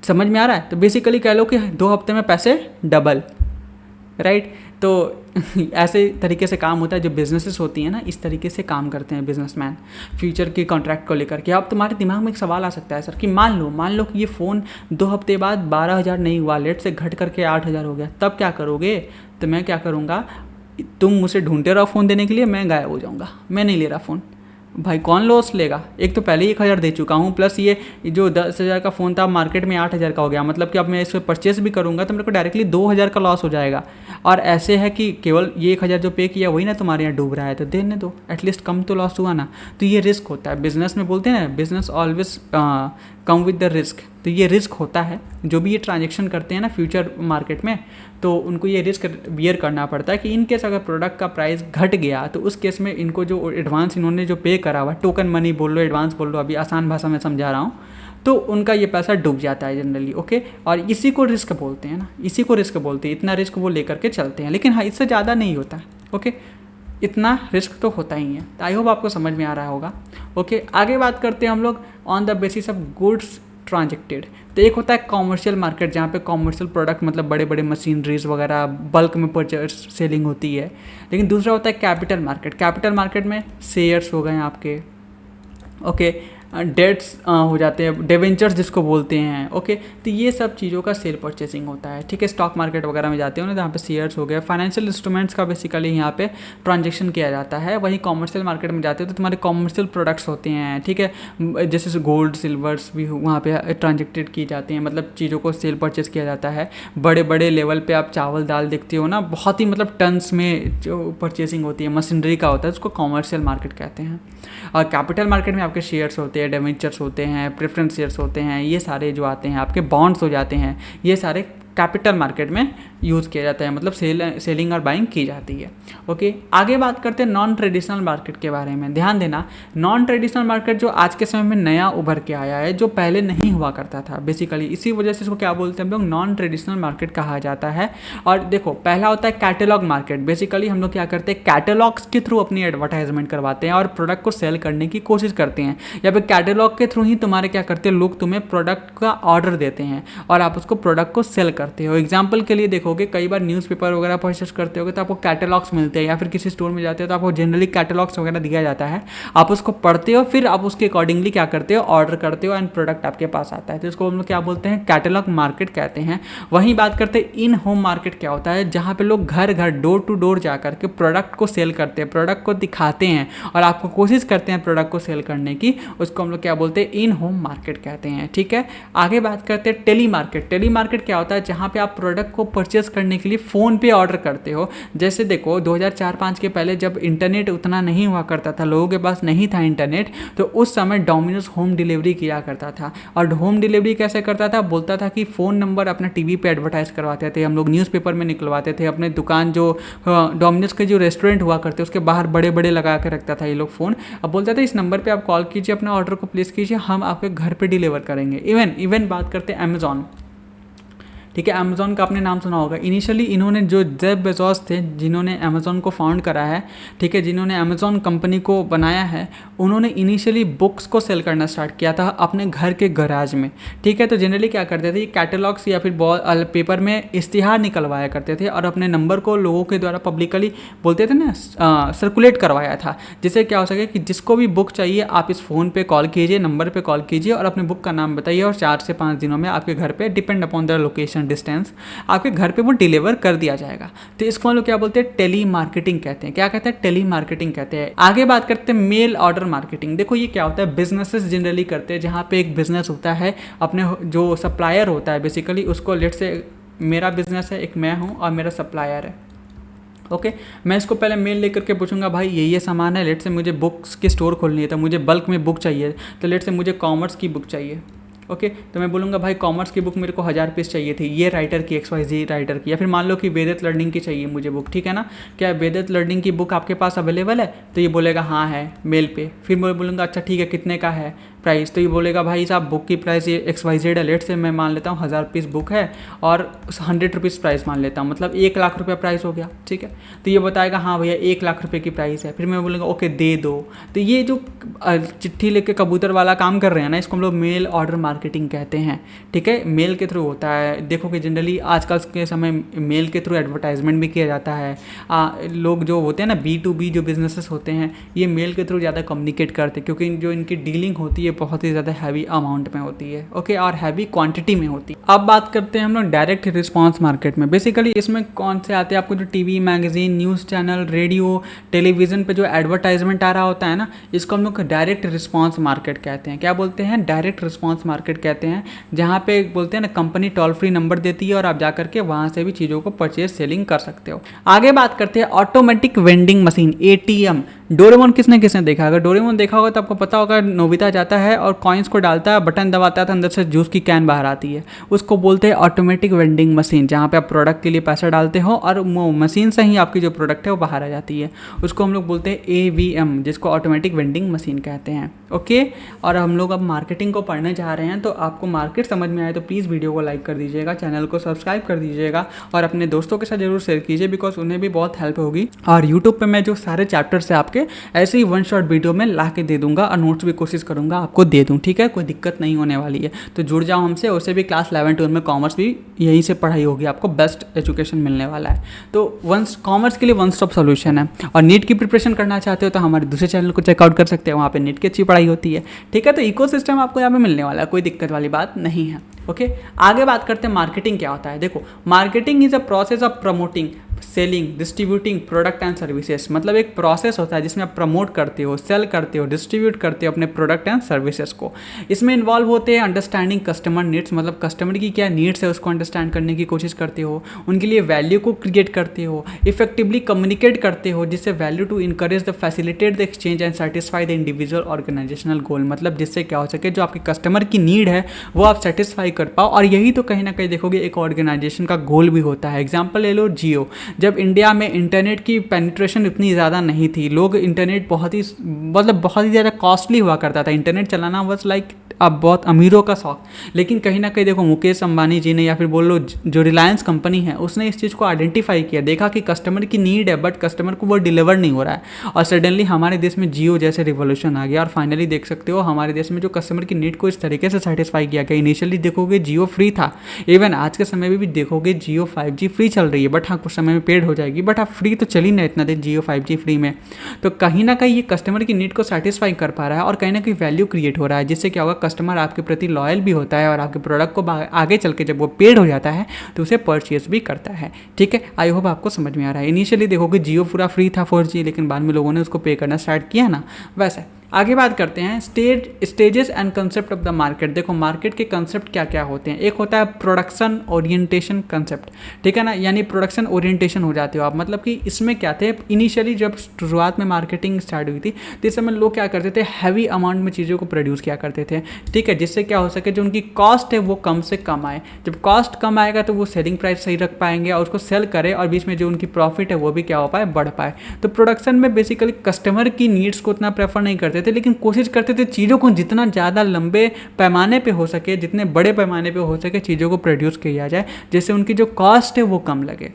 Speaker 1: समझ में आ रहा है। तो बेसिकली कह लो कि 2 हफ्ते में पैसे डबल, राइट। तो ऐसे तरीके से काम होता है, जो बिजनेसेस होती हैं ना इस तरीके से काम करते हैं बिजनेसमैन फ्यूचर के कॉन्ट्रैक्ट को लेकर के। अब तुम्हारे दिमाग में एक सवाल आ सकता है सर कि मान लो कि ये फ़ोन 2 हफ्ते बाद 12,000 नहीं हुआ, लेट से घट करके 8,000 हो गया, तब क्या करोगे। तो मैं क्या करूँगा, तुम मुझे ढूंढते रहो फ़ोन देने के लिए, मैं गायब हो जाऊँगा, मैं नहीं ले रहा फ़ोन। भाई कौन लॉस लेगा, एक तो पहले ही 1,000 दे चुका हूँ, प्लस ये जो 10,000 का फ़ोन था मार्केट में 8,000 का हो गया। मतलब कि अब मैं इसको परचेस भी करूँगा तो मेरे को डायरेक्टली 2,000 का लॉस हो जाएगा। और ऐसे है कि केवल ये 1,000 जो पे किया वही ना तुम्हारे यहाँ डूब रहा है, तो देने दो, एटलीस्ट कम तो लॉस हुआ ना। तो ये रिस्क होता है बिजनेस में, बोलते हैं ना business always come with the risk. तो ये रिस्क होता है, जो भी ये ट्रांजेक्शन करते हैं ना फ्यूचर मार्केट में, तो उनको ये रिस्क बियर करना पड़ता है कि इन केस अगर प्रोडक्ट का प्राइस घट गया तो उस केस में इनको जो एडवांस इन्होंने जो पे करा हुआ, टोकन मनी बोल लो, एडवांस बोल लो, अभी आसान भाषा में समझा रहा हूँ, तो उनका ये पैसा डूब जाता है जनरली। ओके, और इसी को रिस्क बोलते हैं ना, इसी को रिस्क बोलते हैं। इतना रिस्क वो लेकर के चलते हैं, लेकिन हाँ इससे ज़्यादा नहीं होता। ओके, इतना रिस्क तो होता ही है। तो आई होप आपको समझ में आ रहा होगा। ओके, आगे बात करते हैं हम लोग on the basis of goods transacted. तो एक होता है कॉमर्शियल मार्केट, जहाँ पे कॉमर्शियल प्रोडक्ट मतलब बड़े बड़े मशीनरीज वगैरह बल्क में परचेज सेलिंग होती है। लेकिन दूसरा होता है कैपिटल मार्केट। कैपिटल मार्केट में शेयर्स हो गए आपके, ओके, डेट्स हो जाते हैं, डिवेंचर्स जिसको बोलते हैं। ओके, तो ये सब चीज़ों का सेल परचेसिंग होता है। ठीक है, स्टॉक मार्केट वगैरह में जाते हो ना, जहाँ पे शेयर्स हो गए, फाइनेंशियल इंस्ट्रूमेंट्स का बेसिकली यहाँ पे ट्रांजेक्शन किया जाता है। वहीं कॉमर्शियल मार्केट में जाते हो तो तुम्हारे कॉमर्शियल प्रोडक्ट्स होते हैं। ठीक है, जैसे गोल्ड सिल्वर्स भी वहाँ पे ट्रांजेक्टेड की जाती हैं, मतलब चीज़ों को सेल परचेस किया जाता है। बड़े बड़े लेवल पे आप चावल दाल देखते हो ना, बहुत ही मतलब टन्स में जो परचेसिंग होती है, मशीनरी का होता है, उसको कॉमर्शियल मार्केट कहते हैं। और कैपिटल मार्केट में आपके शेयर्स होते हैं, डिवेंचर्स होते हैं, प्रेफरेंस शेयर्स होते हैं, ये सारे जो आते हैं, आपके बॉन्ड्स हो जाते हैं, ये सारे कैपिटल मार्केट में यूज़ किया जाता है, मतलब सेलिंग और बाइंग की जाती है। ओके, आगे बात करते हैं नॉन ट्रेडिशनल मार्केट के बारे में। ध्यान देना, नॉन ट्रेडिशनल मार्केट जो आज के समय में नया उभर के आया है, जो पहले नहीं हुआ करता था बेसिकली, इसी वजह से इसको क्या बोलते हैं हम लोग, नॉन ट्रेडिशनल मार्केट कहा जाता है। और देखो, पहला होता है कैटलॉग मार्केट। बेसिकली हम लोग क्या करते हैं, कैटलॉग्स के थ्रू अपनी एडवर्टाइजमेंट करवाते हैं और प्रोडक्ट को सेल करने की कोशिश करते हैं। या फिर कैटलॉग के थ्रू ही तुम्हारे क्या करते हैं, लोग तुम्हें प्रोडक्ट का ऑर्डर देते हैं और आप उसको प्रोडक्ट को सेल करते हो। एग्जाम्पल के लिए देखोगे, कई बार न्यूज़पेपर वगैरह परचेस करते होगे तो आपको कैटलॉग्स मिलते हैं, या फिर किसी स्टोर में जाते हो तो आपको जनरली कैटलॉग्स वगैरह दिया जाता है। आप उसको पढ़ते हो, फिर आप उसके अकॉर्डिंगली क्या करते हो, ऑर्डर करते हो एंड प्रोडक्ट आपके पास आता है। तो इसको हम लोग क्या बोलते हैं, कैटलॉग मार्केट कहते हैं। वहीं बात करते हैं इन होम मार्केट क्या होता है, जहाँ पे लोग घर घर डोर टू डोर जा करके प्रोडक्ट को सेल करते हैं, प्रोडक्ट को दिखाते हैं और आपको कोशिश करते हैं प्रोडक्ट को सेल करने की। उसको हम लोग क्या बोलते हैं, इन होम मार्केट कहते हैं। ठीक है, आगे बात करते हैं टेली मार्केट। टेली मार्केट क्या होता है, जहाँ पे आप प्रोडक्ट को परचेस करने के लिए फ़ोन पे ऑर्डर करते हो। जैसे देखो 2004-05 के पहले जब इंटरनेट उतना नहीं हुआ करता था, लोगों के पास नहीं था इंटरनेट, तो उस समय डोमिनोज होम डिलीवरी किया करता था। और होम डिलीवरी कैसे करता था, बोलता था कि फ़ोन नंबर अपना टीवी पे एडवर्टाइज करवाते थे, हम लोग न्यूज़पेपर में निकलवाते थे, अपने दुकान जो डोमिनोज के जो रेस्टोरेंट हुआ करते उसके बाहर बड़े बड़े लगा के रखता था ये लोग फ़ोन। अब बोलता था इस नंबर पर आप कॉल कीजिए, अपना ऑर्डर को प्लेस कीजिए, हम आपके घर पर डिलीवर करेंगे। इवन बात करते हैं अमेज़ॉन। ठीक है, अमेज़ॉन का आपने नाम सुना होगा। इनिशियली इन्होंने जो जेफ बेजोस थे, जिन्होंने अमेज़ॉन को फाउंड करा है, ठीक है, जिन्होंने अमेज़ॉन कंपनी को बनाया है, उन्होंने इनिशियली बुक्स को सेल करना स्टार्ट किया था अपने घर के गैराज में। ठीक है, तो जनरली क्या करते थे, कैटलॉग्स या फिर पेपर में इश्तिहार निकलवाया करते थे और अपने नंबर को लोगों के द्वारा पब्लिकली बोलते थे ना, सर्कुलेट करवाया था, जिससे क्या हो सके कि जिसको भी बुक चाहिए आप इस फ़ोन पे कॉल कीजिए, नंबर पे कॉल कीजिए और अपने बुक का नाम बताइए और 4 से 5 दिनों में आपके घर पे, depend upon the location distance, आपके घर पे वो डिलीवर कर दिया जाएगा। तो इसको हम लोग क्या बोलते हैं, टेली मार्केटिंग कहते हैं। क्या कहते हैं, टेली मार्केटिंग कहते हैं। आगे बात करते हैं मेल ऑर्डर मार्केटिंग। देखो ये क्या होता है, बिजनेसेस जनरली करते हैं, जहाँ पे एक बिजनेस होता है, अपने जो सप्लायर होता है बेसिकली उसको, लेट से मेरा बिजनेस है, एक मैं हूँ और मेरा सप्लायर है। ओके, मैं इसको पहले मेल लेकर के पूछूंगा, भाई ये सामान है, लेट से मुझे बुक्स की स्टोर खोलनी है, तो मुझे बल्क में बुक चाहिए, तो लेट से मुझे कॉमर्स की बुक चाहिए। ओके, तो मैं बोलूँगा भाई कॉमर्स की बुक मेरे को 1000 पीस चाहिए थी, ये राइटर की, XYZ राइटर की। या फिर मान लो कि वेदित लर्निंग की चाहिए मुझे बुक, ठीक है ना, क्या वेदित लर्निंग की बुक आपके पास अवेलेबल है, तो ये बोलेगा हाँ है, मेल पे। फिर मैं बोलूँगा अच्छा ठीक है, कितने का है प्राइस, तो ये बोलेगा भाई साहब बुक की प्राइस ये XYZ है, लेट से मैं मान लेता हूँ 1000 पीस बुक है और 100 रुपीज़ प्राइस मान लेता हूँ, मतलब 1 लाख रुपया प्राइस हो गया। ठीक है, तो ये बताएगा हाँ भैया 1 लाख रुपये की प्राइस है। फिर मैं बोलूँगा ओके दे दो। तो ये जो चिट्ठी लेके कबूतर वाला काम कर रहे हैं ना, इसको हम लोग मेल ऑर्डर मार्केटिंग कहते हैं। ठीक है, मेल के थ्रू होता है। देखो कि जनरली आजकल के समय मेल के थ्रू एडवर्टाइजमेंट भी किया जाता है। लोग जो होते हैं ना, B2B जो बिजनेसेस होते हैं, ये मेल के थ्रू ज़्यादा कम्युनिकेट करते हैं, क्योंकि जो इनकी डीलिंग होती है बहुत ही ज़्यादा हैवी अमाउंट में होती है। ओके, और हैवी क्वांटिटी में होती है। अब बात करते हैं हम लोग डायरेक्ट रिस्पॉन्स मार्केट में। बेसिकली इसमें कौन से आते हैं, आपको जो TV, magazine, news channel, radio, television पे जो एडवर्टाइजमेंट आ रहा होता है ना, इसको हम लोग डायरेक्ट रिस्पॉन्स मार्केट कहते हैं। क्या बोलते हैं, डायरेक्ट रिस्पॉन्स मार्केट कहते हैं, जहाँ पे बोलते हैं ना कंपनी टोल फ्री नंबर देती है और आप जाकर के वहाँ से भी चीज़ों को परचेज सेलिंग कर सकते हो। आगे बात करते हैं automatic vending machine, ATM। Doraemon किसने किसने देखा, अगर डोरेमोन देखा होगा तो आपको पता होगा, नोबिता जाता है और कॉइन्स को डालता है, बटन दबाता है तो अंदर से जूस की कैन बाहर आती है। उसको बोलते हैं ऑटोमेटिक वेंडिंग मशीन, जहाँ पे आप प्रोडक्ट के लिए पैसा डालते हो और वो मशीन से ही आपकी जो प्रोडक्ट है वो बाहर आ जाती है। उसको हम लोग बोलते हैं AVM, जिसको ऑटोमेटिक वेंडिंग मशीन कहते हैं। ओके, और हम लोग अब मार्केटिंग को पढ़ने जा रहे हैं, हैं। तो आपको मार्केट समझ में आए तो प्लीज़ वीडियो को लाइक कर दीजिएगा, चैनल को सब्सक्राइब कर दीजिएगा और अपने दोस्तों के साथ जरूर शेयर कीजिए, बिकॉज उन्हें भी बहुत हेल्प होगी। और यूट्यूब पे मैं जो सारे चैप्टर्स है आपके ऐसे ही वन शॉट वीडियो में ला के दे दूंगा और नोट्स भी कोशिश करूंगा आपको दे दूँ, ठीक है, कोई दिक्कत नहीं होने वाली है। तो जुड़ जाओ हमसे, उससे भी क्लास 11-12 में कॉमर्स भी यहीं से पढ़ाई होगी, आपको बेस्ट एजुकेशन मिलने वाला है। तो कॉमर्स के लिए वन स्टॉप सोल्यूशन है। और नीट की प्रिपरेशन करना चाहते हो तो हमारे दूसरे चैनल को चेकआउट कर सकते हैं, वहाँ पे नीट की अच्छी पढ़ाई होती है, ठीक है। तो इकोसिस्टम आपको यहाँ पे मिलने वाला है, कोई दिक्कत वाली बात नहीं है। ओके, आगे बात करते हैं मार्केटिंग क्या होता है। देखो, marketing is a process of promoting, selling, distributing product and services. मतलब एक प्रोसेस होता है जिसमें आप प्रमोट करते हो, सेल करते हो, डिस्ट्रीब्यूट करते हो अपने प्रोडक्ट एंड सर्विसेज को। इसमें इन्वॉल्व होते हैं अंडरस्टैंडिंग कस्टमर नीड्स, मतलब कस्टमर की क्या नीड्स है उसको अंडरस्टैंड करने की कोशिश करते हो, उनके लिए वैल्यू को क्रिएट करते हो, इफेक्टिवली कम्युनिकेट करते हो जिससे value to encourage the facilitate the exchange and satisfy the individual organisational goal. मतलब जिससे क्या हो सके, जो आपके कस्टमर की नीड है वो आप सेटिस्फाई कर पाओ। और यही तो कहीं ना कहीं देखोगे एक ऑर्गेनाइजेशन का गोल भी होता है। एग्जाम्पल ले लो जियो। जब इंडिया में इंटरनेट की पेनिट्रेशन इतनी ज़्यादा नहीं थी, लोग इंटरनेट बहुत ही ज़्यादा कॉस्टली हुआ करता था, इंटरनेट चलाना बस लाइक अब बहुत अमीरों का शौक। लेकिन कहीं ना कहीं देखो मुकेश अंबानी जी ने या फिर बोल लो जो रिलायंस कंपनी है उसने इस चीज़ को आइडेंटिफाई किया, देखा कि कस्टमर की नीड है बट कस्टमर को वो डिलीवर नहीं हो रहा है, और सडनली हमारे देश में जियो जैसे रिवोल्यूशन आ गया। और फाइनली देख सकते हो हमारे देश में जो कस्टमर की नीड को इस तरीके से सेटिस्फाई किया गया। इनिशियली देखोगे जियो फ्री था, इवन आज के समय में भी देखोगे जियो 5G फ्री चल रही है, बट हाँ कुछ समय में पेड हो जाएगी, बट आप फ्री तो चली ना इतना दिन जियो 5G फ्री में। तो कहीं ना कहीं ये कस्टमर की नीड को सेटिस्फाई कर पा रहा है और कहीं ना कहीं वैल्यू क्रिएट हो रहा है, जिससे क्या होगा कस्टमर आपके प्रति लॉयल भी होता है और आपके प्रोडक्ट को आगे चल के जब वो पेड हो जाता है तो उसे परचेज भी करता है, ठीक है। आई होप आपको समझ में आ रहा है। इनिशियली देखोगे जियो पूरा फ्री था 4G, लेकिन बाद में लोगों ने उसको पे करना स्टार्ट किया ना, वैसे। आगे बात करते हैं stages and concept of the market. देखो मार्केट के कंसेप्ट क्या क्या होते हैं। एक होता है प्रोडक्शन ओरिएंटेशन कंसेप्ट, ठीक है ना, यानी प्रोडक्शन ओरिएंटेशन हो जाते हो आप। मतलब कि इसमें क्या थे, इनिशियली जब शुरुआत में मार्केटिंग स्टार्ट हुई थी तो इस समय लोग क्या करते थे, हैवी अमाउंट में चीज़ों को प्रोड्यूस किया करते थे, ठीक है, जिससे क्या हो सके जो उनकी कॉस्ट है वो कम से कम आए। जब कॉस्ट कम आएगा तो वो सेलिंग प्राइस सही रख पाएंगे और उसको सेल करें, और बीच में जो उनकी प्रॉफिट है वो भी क्या हो पाए, बढ़ पाए। तो प्रोडक्शन में बेसिकली कस्टमर की नीड्स को उतना प्रेफर नहीं करते थे, लेकिन कोशिश करते थे चीज़ों को जितना ज़्यादा लंबे पैमाने पे हो सके, जितने बड़े पैमाने पे हो सके चीज़ों को प्रोड्यूस किया जाए, जिससे उनकी जो कॉस्ट है वो कम लगे,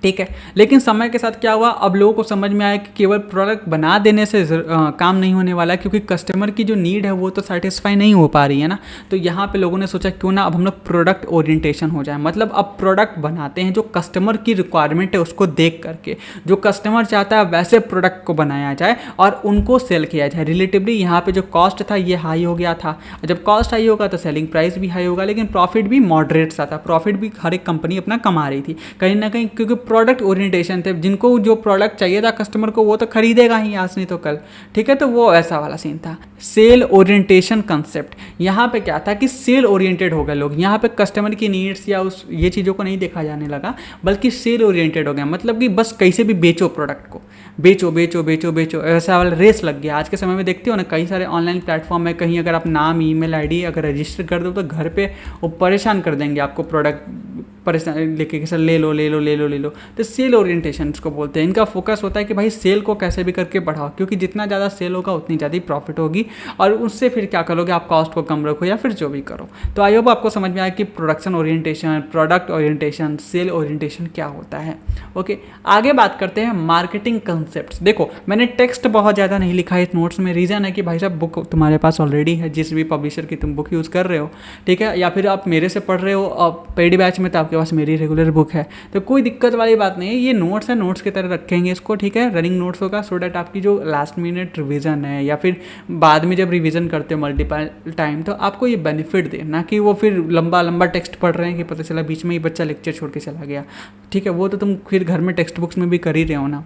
Speaker 1: ठीक है। लेकिन समय के साथ क्या हुआ, अब लोगों को समझ में आया कि केवल प्रोडक्ट बना देने से काम नहीं होने वाला है, क्योंकि कस्टमर की जो नीड है वो तो सेटिस्फाई नहीं हो पा रही है ना। तो यहाँ पे लोगों ने सोचा क्यों ना अब हम लोग प्रोडक्ट ओरिएंटेशन हो जाए, मतलब अब प्रोडक्ट बनाते हैं जो कस्टमर की रिक्वायरमेंट है उसको देख करके, जो कस्टमर चाहता है वैसे प्रोडक्ट को बनाया जाए और उनको सेल किया जाए। रिलेटिवली यहाँ पे जो कॉस्ट था ये हाई हो गया था, जब कॉस्ट हाई होगा तो सेलिंग प्राइस भी हाई होगा, लेकिन प्रॉफिट भी मॉडरेट सा था, प्रॉफिट भी हर एक कंपनी अपना कमा रही थी कहीं ना कहीं, क्योंकि प्रोडक्ट ओरिएंटेशन थे। जिनको जो प्रोडक्ट चाहिए था कस्टमर को वो तो खरीदेगा ही आज नहीं तो कल, ठीक है। तो वो ऐसा वाला सीन था। सेल ओरिएंटेशन कंसेप्ट, यहाँ पे क्या था कि सेल ओरिएंटेड हो गए लोग, यहाँ पे कस्टमर की नीड्स या उस ये चीज़ों को नहीं देखा जाने लगा, बल्कि सेल ओरिएंटेड हो गया। मतलब कि बस कैसे भी बेचो, प्रोडक्ट को बेचो बेचो बेचो बेचो, ऐसा वाला रेस लग गया। आज के समय में देखते हो ना कई सारे ऑनलाइन प्लेटफॉर्म है, कहीं अगर आप नाम ईमेल आईडी अगर रजिस्टर कर दो तो घर पे वो परेशान कर देंगे आपको, प्रोडक्ट परेशान लेके सर ले लो ले लो ले लो ले लो। तो सेल ओरिएंटेशन इसको बोलते हैं। इनका फोकस होता है कि भाई सेल को कैसे भी करके बढ़ाओ, क्योंकि जितना ज़्यादा सेल होगा उतनी ज़्यादा प्रॉफिट होगी, और उससे फिर क्या करोगे आप कॉस्ट को कम रखो या फिर जो भी करो। तो आई होप आपको समझ में आया कि production orientation, product orientation, sale orientation क्या होता है। ओके, आगे बात करते हैं मार्केटिंग कंसेप्ट्स। देखो मैंने टेक्स्ट बहुत ज़्यादा नहीं लिखा है इस नोट्स में, रीज़न है कि भाई साहब बुक तुम्हारे पास ऑलरेडी है, जिस भी पब्लिशर की तुम बुक यूज़ कर रहे हो, ठीक है, या फिर आप मेरे से पढ़ रहे हो और पेड बैच में तो आपके पास मेरी रेगुलर बुक है, तो कोई दिक्कत वाली बात नहीं है। ये नोट्स है, नोट्स की तरह रखेंगे इसको, ठीक है, रनिंग नोट्स होगा, सो डैट आपकी जो लास्ट मिनट रिवीजन है या फिर बाद में जब रिवीजन करते हो मल्टीपल टाइम तो आपको ये बेनिफिट दे, ना कि वो फिर लंबा लंबा टेक्स्ट पढ़ रहे हैं कि पता चला बीच में ही बच्चा लेक्चर छोड़ के चला गया, ठीक है। वो तो तुम फिर घर में टेक्स्ट बुक्स में भी कर ही रहे हो ना,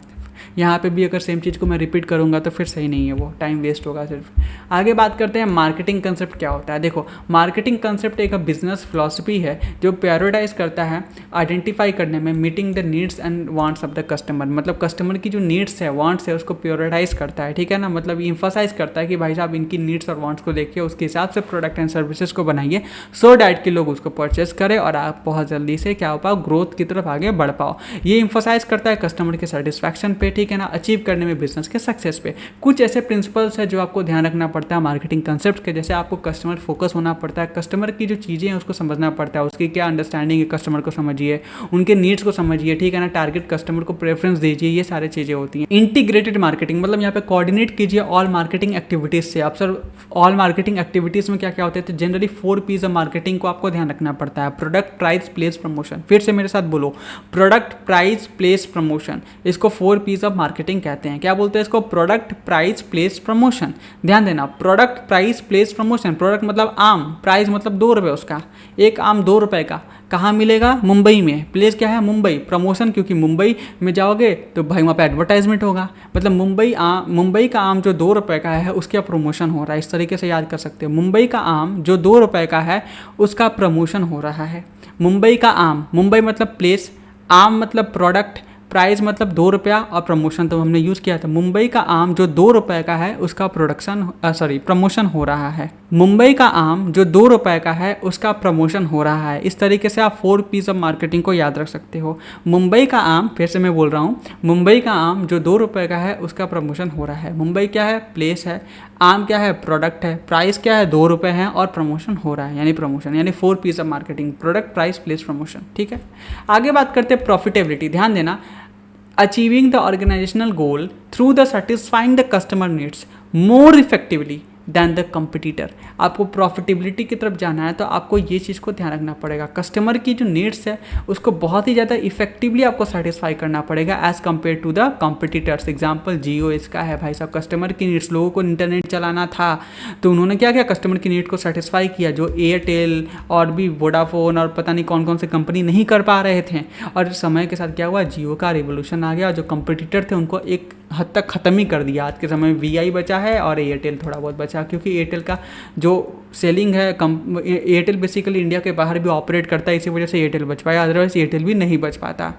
Speaker 1: यहाँ पे भी अगर सेम चीज़ को मैं रिपीट करूँगा तो फिर सही नहीं है, वो टाइम वेस्ट होगा सिर्फ। आगे बात करते हैं मार्केटिंग कंसेप्ट क्या होता है। देखो मार्केटिंग कंसेप्ट एक बिजनेस फिलॉसफी है जो प्रायोरिटाइज करता है आइडेंटिफाई करने में meeting the needs and wants of the customer, मतलब कस्टमर की जो नीड्स है वांट्स है उसको प्रायोरिटाइज करता है, ठीक है ना, मतलब इम्फोसाइज करता है कि भाई साहब इनकी नीड्स और वांट्स को देखिए, उसके हिसाब से प्रोडक्ट एंड सर्विसेज को बनाइए, सो डैट कि लोग उसको परचेस करें और आप बहुत जल्दी से क्या हो पाओ, ग्रोथ की तरफ आगे बढ़ पाओ। ये इम्फोसाइज करता है कस्टमर के सेटिस्फैक्शन पे, ठीक है ना, अचीव करने में बिजनेस के सक्सेस पे। कुछ ऐसे प्रिंसिपल्स है जो आपको ध्यान रखना पड़ता है मार्केटिंग कंसेप्ट के, जैसे आपको कस्टमर फोकस होना पड़ता है, कस्टमर की जो चीज़ें हैं उसको समझना पड़ता है, उसकी क्या अंडरस्टैंडिंग है, कस्टमर को समझिए, उनके नीड्स को समझिए, ठीक है ना, टारगेट कस्टमर को प्रेफरेंस दीजिए, ये सारी चीज़ें होती हैं। इंटीग्रेटेड मार्केटिंग मतलब यहाँ पे कोऑर्डिनेट कीजिए ऑल मार्केटिंग एक्टिविटीज़ से। अब सर ऑल मार्केटिंग एक्टिविटीज़ में क्या क्या होते हैं, तो जनरली 4 P's ऑफ मार्केटिंग को आपको ध्यान रखना पड़ता है। Product, price, place, promotion. फिर से मेरे साथ बोलो, प्रोडक्ट, प्राइस, प्लेस, प्रमोशन। इसको 4 P's ऑफ मार्केटिंग कहते हैं। क्या बोलते हैं इसको? Product, price, place, promotion. ध्यान देना, product, price, place, promotion. Product मतलब आम, प्राइस मतलब 2 रुपये उसका, एक आम 2 रुपये का। कहाँ मिलेगा? मुंबई में। प्लेस क्या है? मुंबई। प्रमोशन क्योंकि मुंबई में जाओगे तो भाई वहाँ पे एडवर्टाइजमेंट होगा, मतलब मुंबई का आम जो 2 रुपये का है उसका प्रमोशन हो रहा है। इस तरीके से याद कर सकते हो, मुंबई का आम जो 2 रुपये का है उसका प्रमोशन हो रहा है। मुंबई का आम, मुंबई मतलब प्लेस, आम मतलब प्रोडक्ट, प्राइस मतलब 2 रुपया, और प्रमोशन तो हमने यूज़ किया था। मुंबई का आम जो 2 रुपये का है उसका प्रमोशन हो रहा है। मुंबई का आम जो 2 रुपये का है उसका प्रमोशन हो रहा है। इस तरीके से आप 4 P's ऑफ मार्केटिंग को याद रख सकते हो। मुंबई का आम, फिर से मैं बोल रहा हूँ, मुंबई का आम जो 2 रुपये का है उसका प्रमोशन हो रहा है। मुंबई क्या है? प्लेस है। आम क्या है? प्रोडक्ट है। प्राइस क्या है? 2 रुपये है, और प्रमोशन हो रहा है, यानी प्रमोशन, यानी 4 P's of marketing, product, price, place, promotion. ठीक है, आगे बात करते हैं प्रॉफिटेबिलिटी। ध्यान देना, achieving the organizational goal through the satisfying the customer needs more effectively than the competitor. आपको प्रॉफिटेबिलिटी की तरफ जाना है तो आपको ये चीज़ को ध्यान रखना पड़ेगा, कस्टमर की जो नीड्स है उसको बहुत ही ज़्यादा इफेक्टिवली आपको सेटिस्फाई करना पड़ेगा as compare to the competitors. Example Jio इसका है भाई साहब, कस्टमर की नीड्स, लोगों को इंटरनेट चलाना था तो उन्होंने क्या किया, कस्टमर की नीड को सेटिस्फाई किया, जो एयरटेल और भी वोडाफोन और पता नहीं कौन कौन से कंपनी नहीं कर पा रहे थे। और समय के साथ क्या हुआ, जियो का रिवोल्यूशन आ गया, जो कंपिटिटर थे उनको एक हद तक ख़त्म ही कर दिया। आज के समय में वी बचा है और एयरटेल थोड़ा बहुत बचा, क्योंकि एयरटेल का जो सेलिंग है एयरटेल बेसिकली इंडिया के बाहर भी ऑपरेट करता है, इसी वजह से एयरटेल बच पाया, अदरवाइज एयरटेल भी नहीं बच पाता।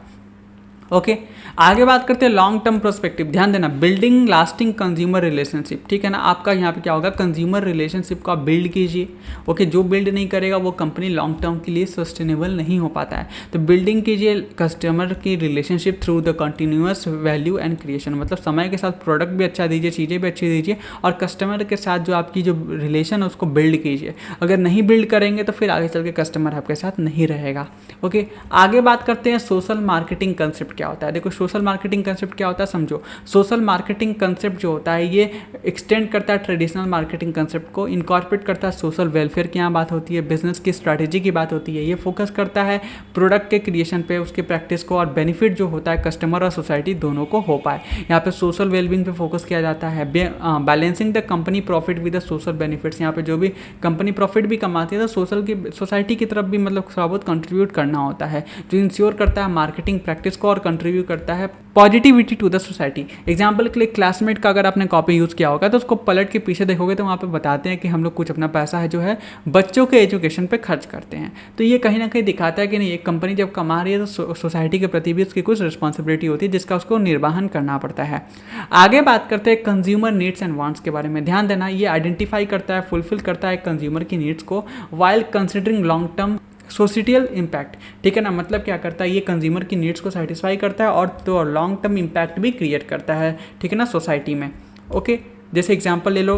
Speaker 1: ओके, आगे बात करते हैं लॉन्ग टर्म पर्सपेक्टिव। ध्यान देना, बिल्डिंग लास्टिंग कंज्यूमर रिलेशनशिप। ठीक है ना, आपका यहाँ पे क्या होगा, कंज्यूमर रिलेशनशिप को आप बिल्ड कीजिए। ओके, जो बिल्ड नहीं करेगा वो कंपनी लॉन्ग टर्म के लिए सस्टेनेबल नहीं हो पाता है। तो बिल्डिंग कीजिए कस्टमर की relationship through the continuous value and creation, मतलब समय के साथ प्रोडक्ट भी अच्छा दीजिए, चीज़ें भी अच्छी दीजिए, और कस्टमर के साथ जो आपकी जो रिलेशन है उसको बिल्ड कीजिए। अगर नहीं बिल्ड करेंगे तो फिर आगे चल के कस्टमर आपके साथ नहीं रहेगा। ओके, आगे बात करते हैं सोशल मार्केटिंग कंसेप्ट क्या होता है। देखो सोशल मार्केटिंग कंसेप्ट क्या होता है समझो। सोशल मार्केटिंग कंसेप्ट जो होता है ये एक्सटेंड करता है ट्रेडिशनल मार्केटिंग कंसेप्ट को, इनकॉर्पोरेट करता है सोशल वेलफेयर की यहाँ बात होती है, बिजनेस की स्ट्रैटेजी की बात होती है। ये फोकस करता है प्रोडक्ट के क्रिएशन पे, उसके प्रैक्टिस को, और बेनिफिट जो होता है कस्टमर और सोसाइटी दोनों को हो पाए। यहाँ पे सोशल वेलबींग पे फोकस किया जाता है। Balancing the company profit with the social benefits, यहाँ पे जो भी कंपनी प्रॉफिट भी कमाती है तो सोसाइटी की तरफ भी मतलब थोड़ा बहुत कंट्रीब्यूट करना होता है, जो इंश्योर करता है मार्केटिंग प्रैक्टिस को और कंट्रीब्यूट करता है positivity to the society. Example के लिए क्लासमेट का अगर आपने कॉपी यूज़ किया होगा तो उसको पलट के पीछे देखोगे तो वहाँ पे बताते हैं कि हम लोग कुछ अपना पैसा है जो है बच्चों के एजुकेशन पे खर्च करते हैं। तो ये कहीं ना कहीं दिखाता है कि नहीं, एक कंपनी जब कमा रही है तो सोसाइटी के प्रति भी उसकी कुछ रिस्पॉन्सिबिलिटी होती है जिसका उसको निर्वाहन करना पड़ता है। आगे बात करते हैं कंज्यूमर नीड्स एंड वांट्स के बारे में। ध्यान देना, ये आइडेंटिफाई करता है, फुलफिल करता है कंज्यूमर की नीड्स को while considering long term societal impact. ठीक है ना, मतलब क्या करता है, ये कंज्यूमर की नीड्स को सेटिस्फाई करता है और तो लॉन्ग टर्म इम्पैक्ट भी क्रिएट करता है। ठीक है ना, सोसाइटी में। ओके, जैसे एग्जांपल ले लो,